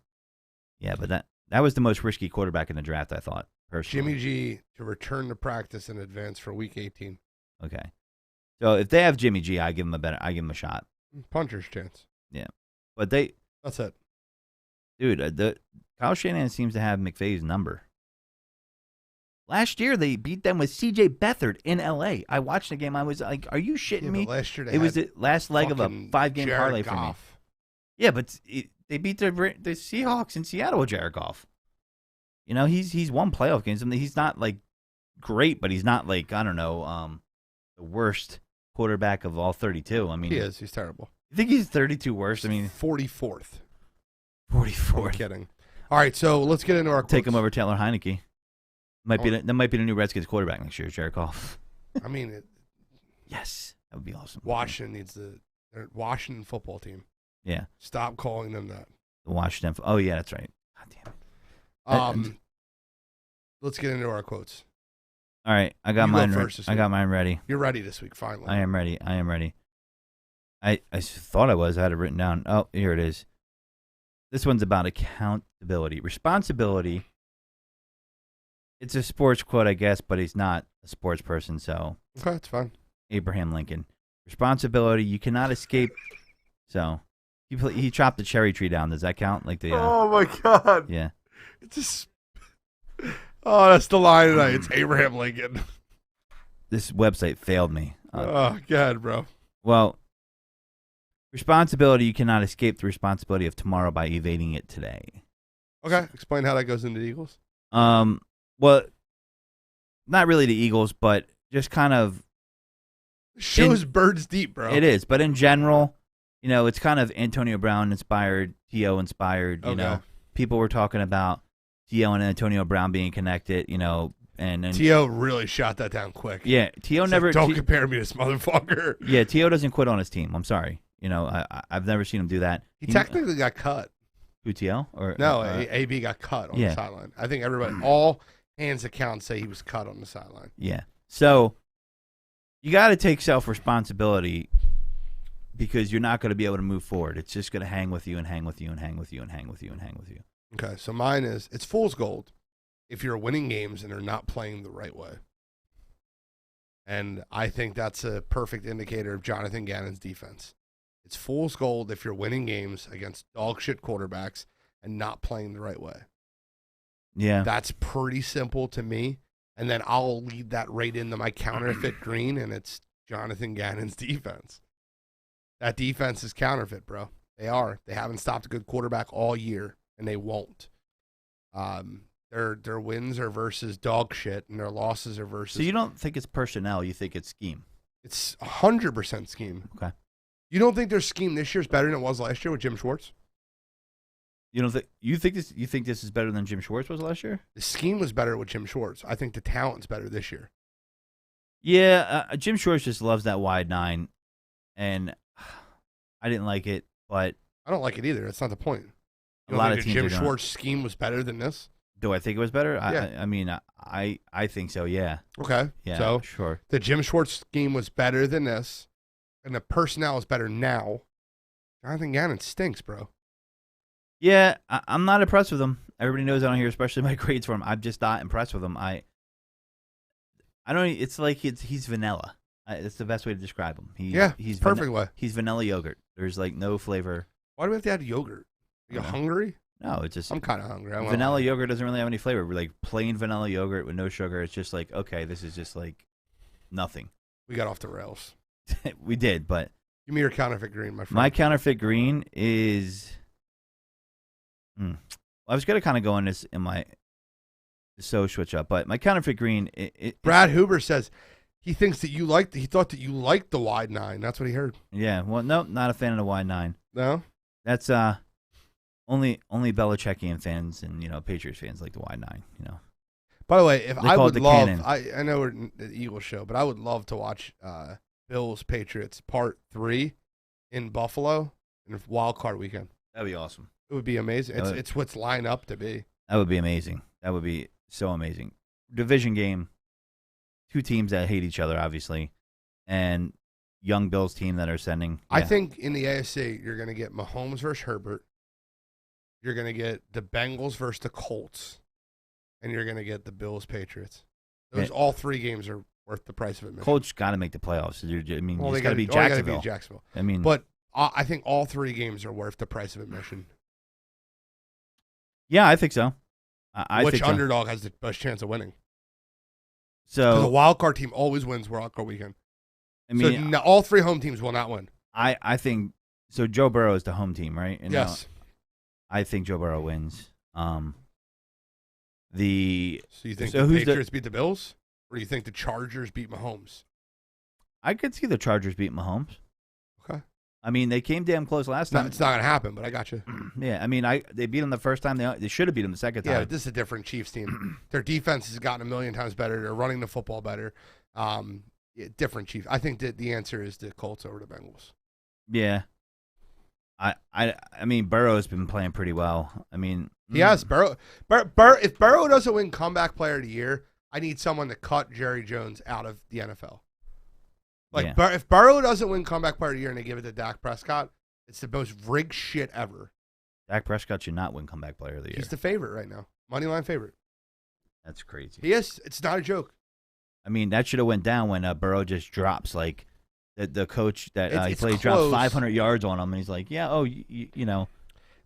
Yeah, but that was the most risky quarterback in the draft, I thought, personally. Jimmy G to return to practice in advance for Week 18. Okay. So if they have Jimmy G, I give him a shot. Puncher's chance. Yeah. But that's it. Dude, Kyle Shanahan seems to have McVay's number. Last year, they beat them with C.J. Beathard in L.A. I watched the game. I was like, are you shitting me? Last year it was the last leg of a 5-game parlay for me. Yeah, but they beat the Seahawks in Seattle with Jared Goff. You know, he's won playoff games. I mean, he's not, like, great, but he's not, like, I don't know, the worst quarterback of all 32. I mean, he is. He's terrible. You think he's 32 worst? I mean, 44th. 44th. I'm kidding. All right, so let's get into our quotes. Take him over Taylor Heineke. That might be the new Redskins quarterback next year, Jared Goff. I mean, yes, that would be awesome. Washington needs their Washington football team. Yeah. Stop calling them that. The Washington. Oh yeah, that's right. God damn it. Let's get into our quotes. All right, I got mine. First I got mine ready. You're ready this week, finally. I am ready. I thought I was. I had it written down. Oh, here it is. This one's about accountability, responsibility. It's a sports quote, I guess, but he's not a sports person, so. Okay, it's fine. Abraham Lincoln. Responsibility, you cannot escape. So, he chopped the cherry tree down. Does that count? Like the. Oh my God. Yeah. Oh, that's the line tonight. It's Abraham Lincoln. This website failed me. Oh, God, bro. Well, responsibility, you cannot escape the responsibility of tomorrow by evading it today. Okay, explain how that goes into the Eagles. Well, not really the Eagles, but just kind of shows birds deep, bro. It is, but in general, you know, it's kind of Antonio Brown inspired, T.O. inspired. You know, people were talking about T.O. and Antonio Brown being connected. You know, and T.O. really shot that down quick. Yeah, T.O. never. Don't compare me to this motherfucker. Yeah, T.O. doesn't quit on his team. I'm sorry. You know, I've never seen him do that. He technically got cut. Who, T.O.? Or no, AB got cut on the sideline. I think everybody, all hands accounts say he was cut on the sideline. Yeah. So you got to take self-responsibility because you're not going to be able to move forward. It's just going to hang with you and hang with you and hang with you and hang with you and hang with you. Okay, so mine is, it's fool's gold if you're winning games and they're not playing the right way. And I think that's a perfect indicator of Jonathan Gannon's defense. It's fool's gold if you're winning games against dog shit quarterbacks and not playing the right way. Yeah. That's pretty simple to me. And then I'll lead that right into my counterfeit green, and it's Jonathan Gannon's defense. That defense is counterfeit, bro. They are. They haven't stopped a good quarterback all year, and they won't. Their wins are versus dog shit, and their losses are versus. So you don't think it's personnel? You think it's scheme? It's 100% scheme. Okay. You don't think their scheme this year is better than it was last year with Jim Schwartz? You don't think you think this is better than Jim Schwartz was last year? The scheme was better with Jim Schwartz. I think the talent's better this year. Yeah, Jim Schwartz just loves that wide nine, and I didn't like it, but I don't like it either. That's not the point. A lot of teams Jim Schwartz scheme was better than this. Do I think it was better? Yeah. I mean, I think so. Yeah. Okay. Yeah. So sure. The Jim Schwartz scheme was better than this, and the personnel is better now. Jonathan Gannon stinks, bro. Yeah, I'm not impressed with him. Everybody knows I don't hear, especially my grades for him. I'm just not impressed with him. I don't. It's like he's vanilla. It's the best way to describe him. He's perfect way. He's vanilla yogurt. There's like no flavor. Why do we have to add yogurt? Are you hungry? No, it's just I'm kind of hungry. Vanilla yogurt doesn't really have any flavor. We're like plain vanilla yogurt with no sugar. It's just like, okay, this is just like nothing. We got off the rails. We did, but give me your counterfeit green, my friend. My counterfeit green is. I was gonna kind of go on this in my switch up, but my counterfeit green. Brad Huber says he thinks that he thought that you liked the wide nine. That's what he heard. Yeah, well, no, not a fan of the wide nine. No, that's only Belichickian fans and Patriots fans like the wide nine. By the way, if I would love, cannon. I know we're an Eagles show, but I would love to watch Bills Patriots Part 3 in Buffalo in Wild Card Weekend. That'd be awesome. It would be amazing. It's what's lined up to be. That would be amazing. That would be so amazing. Division game, two teams that hate each other, obviously, and young Bills team that are sending. I think in the AFC, you're going to get Mahomes versus Herbert. You're going to get the Bengals versus the Colts. And you're going to get the Bills Patriots. Those all three games are worth the price of admission. Colts got to make the playoffs. I mean, well, it's got to be Jacksonville. Jacksonville. Beat Jacksonville. I mean, but I think all three games are worth the price of admission. Yeah, I think so. Which think so. underdog has the best chance of winning? So because a wild card team always wins wild card weekend. I mean, so all three home teams will not win. I think so. Joe Burrow is the home team, right? And yes. I think Joe Burrow wins. So you think the Patriots beat the Bills, or do you think the Chargers beat Mahomes? I could see the Chargers beat Mahomes. Okay. I mean, they came damn close last time. It's not going to happen, but I got you. Yeah, I mean, they beat them the first time. They should have beat them the second time. Yeah, this is a different Chiefs team. Their defense has gotten a million times better. They're running the football better. Different Chiefs. I think that the answer is the Colts over the Bengals. Yeah. I mean, Burrow's been playing pretty well. I mean, yes, Burrow. If Burrow doesn't win Comeback Player of the Year, I need someone to cut Jerry Jones out of the NFL. If Burrow doesn't win Comeback Player of the Year and they give it to Dak Prescott, it's the most rigged shit ever. Dak Prescott should not win Comeback Player of the Year. He's the favorite right now, moneyline favorite. That's crazy. He is. It's not a joke. I mean, that should have went down when Burrow just drops like. The coach that he played close. dropped 500 yards on him, and he's like, yeah, you know.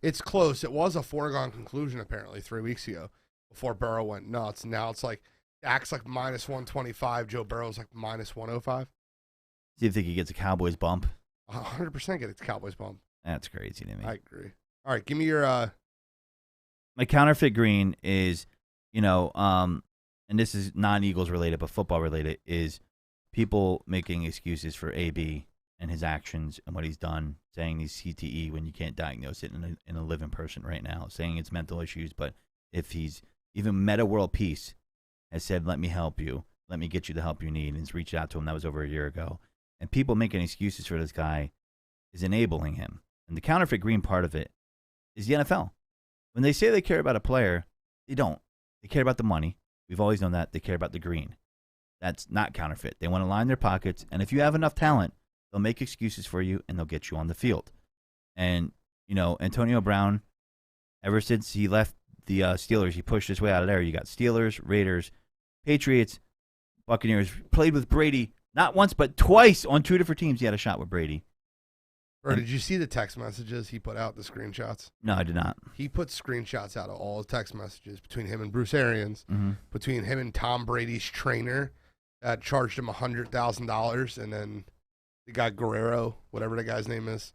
It's close. It was a foregone conclusion, apparently, 3 weeks ago before Burrow went nuts. Now it's like Dak's like minus 125. Joe Burrow's like minus 105. Do you think he gets a Cowboys bump? 100% get a Cowboys bump. That's crazy to me. I agree. All right, give me your... My counterfeit green is, and this is non-Eagles related, but football related, is people making excuses for AB and his actions and what he's done, saying he's CTE when you can't diagnose it in a living person right now, saying it's mental issues. But if he's even Meta World Peace has said, let me help you, let me get you the help you need, and he's reached out to him. That was over a year ago. And people making excuses for this guy is enabling him. And the counterfeit green part of it is the NFL. When they say they care about a player, they don't. They care about the money. We've always known that. They care about the green. That's not counterfeit. They want to line their pockets, and if you have enough talent, they'll make excuses for you, and they'll get you on the field. And, Antonio Brown, ever since he left the Steelers, he pushed his way out of there. You got Steelers, Raiders, Patriots, Buccaneers, played with Brady, not once but twice on two different teams. He had a shot with Brady. Or did you see the text messages he put out, the screenshots? No, I did not. He put screenshots out of all the text messages between him and Bruce Arians, between him and Tom Brady's trainer that charged him $100,000, and then the guy Guerrero, whatever the guy's name is,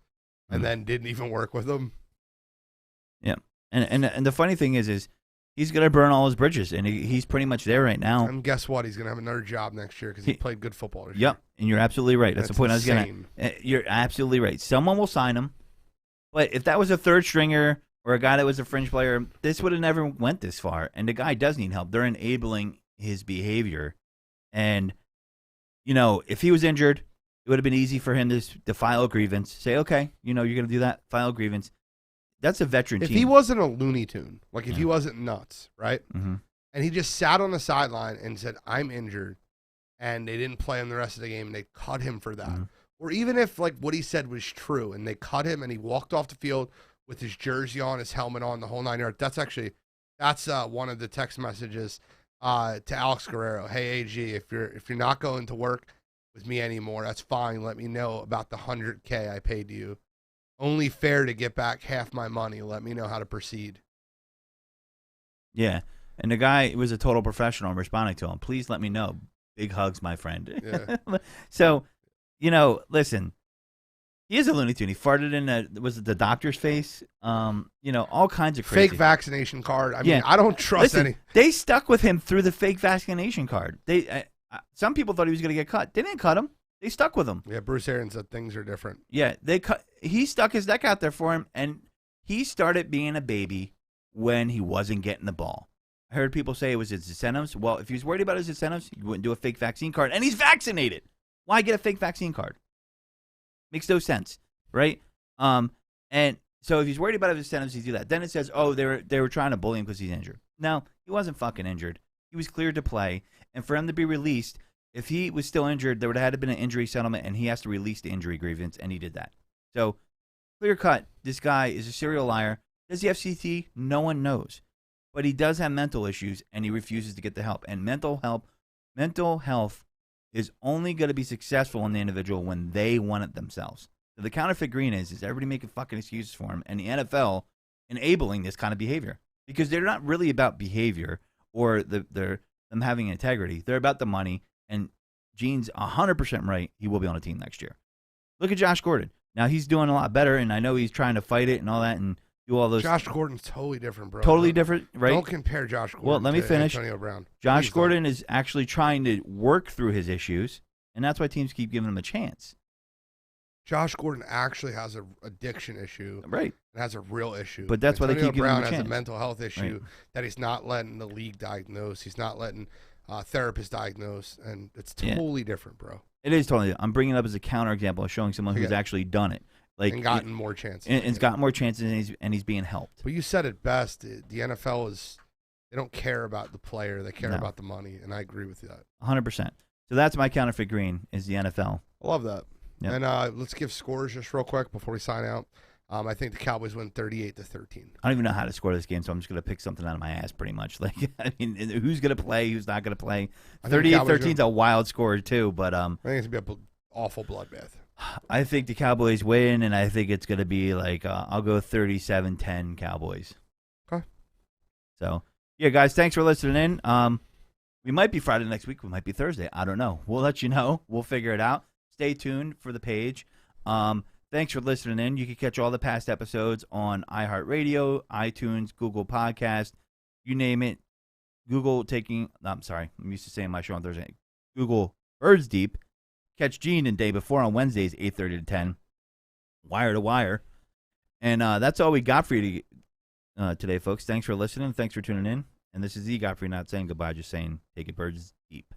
and then didn't even work with him. Yeah, and the funny thing is he's gonna burn all his bridges, and he's pretty much there right now. And guess what? He's gonna have another job next year because he played good football this year. Yep, and you're absolutely right. That's the point insane. I was gonna. You're absolutely right. Someone will sign him, but if that was a third stringer or a guy that was a fringe player, this would have never went this far. And the guy does need help. They're enabling his behavior. And, if he was injured, it would have been easy for him to file a grievance. Say, okay, you're going to do that, file a grievance. That's a veteran If team. he wasn't a Looney Tune, like if he wasn't nuts, right? Mm-hmm. And he just sat on the sideline and said, I'm injured, and they didn't play him the rest of the game, and they cut him for that. Mm-hmm. Or even if, like, what he said was true, and they cut him, and he walked off the field with his jersey on, his helmet on, the whole 9 yards. That's one of the text messages to Alex Guerrero. Hey, AG, if you're not going to work with me anymore, that's fine. Let me know about the $100K I paid you. Only fair to get back half my money. Let me know how to proceed. Yeah, and the guy was a total professional in responding to him. Please let me know. Big hugs, my friend. Yeah. So, listen, he is a Looney Tune. He farted in was it the doctor's face? All kinds of crazy. Fake vaccination card. I mean, I don't trust any. They stuck with him through the fake vaccination card. Some people thought he was going to get cut. They didn't cut him. They stuck with him. Yeah, Bruce Arians said things are different. Yeah, he stuck his neck out there for him, and he started being a baby when he wasn't getting the ball. I heard people say it was his incentives. Well, if he was worried about his incentives, he wouldn't do a fake vaccine card, and he's vaccinated. Why get a fake vaccine card? Makes no sense, right? And So if he's worried about his tendencies to do that, then it says, oh, they were trying to bully him because he's injured. No, he wasn't fucking injured. He was cleared to play, and for him to be released, if he was still injured, there would have had to been an injury settlement, and he has to release the injury grievance, and he did that. So clear cut, this guy is a serial liar. Does he have CT? No one knows, but he does have mental issues, and he refuses to get the help. And mental health is only going to be successful in the individual when they want it themselves. So the counterfeit green is everybody making fucking excuses for him, and the NFL enabling this kind of behavior because they're not really about behavior or them having integrity. They're about the money, and Gene's 100% right. He will be on a team next year. Look at Josh Gordon. Now he's doing a lot better, and I know he's trying to fight it and all that and do all those. Josh Gordon's totally different, bro. Totally different, right? Don't compare Josh Gordon Well, let me to finish. Antonio Brown. Josh Please Gordon is actually trying to work through his issues, and that's why teams keep giving him a chance. Josh Gordon actually has an addiction issue. Right. And has a real issue. But that's why they keep giving him a Brown has chance. a mental health issue Right. that he's not letting the league diagnose. He's not letting therapists diagnose, and it's totally different, bro. It is totally. I'm bringing it up as a counterexample of showing someone who's actually done it, like and gotten more chances. and it's gotten more chances, and he's being helped. But you said it best. The NFL they don't care about the player; they care No. about the money, and I agree with that. 100%. So that's my counterfeit green is the NFL. I love that. Yep. And let's give scores just real quick before we sign out. I think the Cowboys win 38-13. I don't even know how to score this game, so I'm just going to pick something out of my ass pretty much. Like, I mean, who's going to play, who's not going to play. 38-13 is a wild score, too. But I think it's going to be an awful bloodbath. I think the Cowboys win, and I think it's going to be like, I'll go 37-10 Cowboys. Okay. So, yeah, guys, thanks for listening in. We might be Friday next week. We might be Thursday. I don't know. We'll let you know. We'll figure it out. Stay tuned for the page. Thanks for listening in. You can catch all the past episodes on iHeartRadio, iTunes, Google Podcast, you name it. I'm used to saying my show on Thursday. Google Birds Deep. Catch Gene and Day Before on Wednesdays, 8:30 to 10. Wire to Wire. And that's all we got for you today, folks. Thanks for listening. Thanks for tuning in. And this is E. Godfrey not saying goodbye, just saying take it birds deep.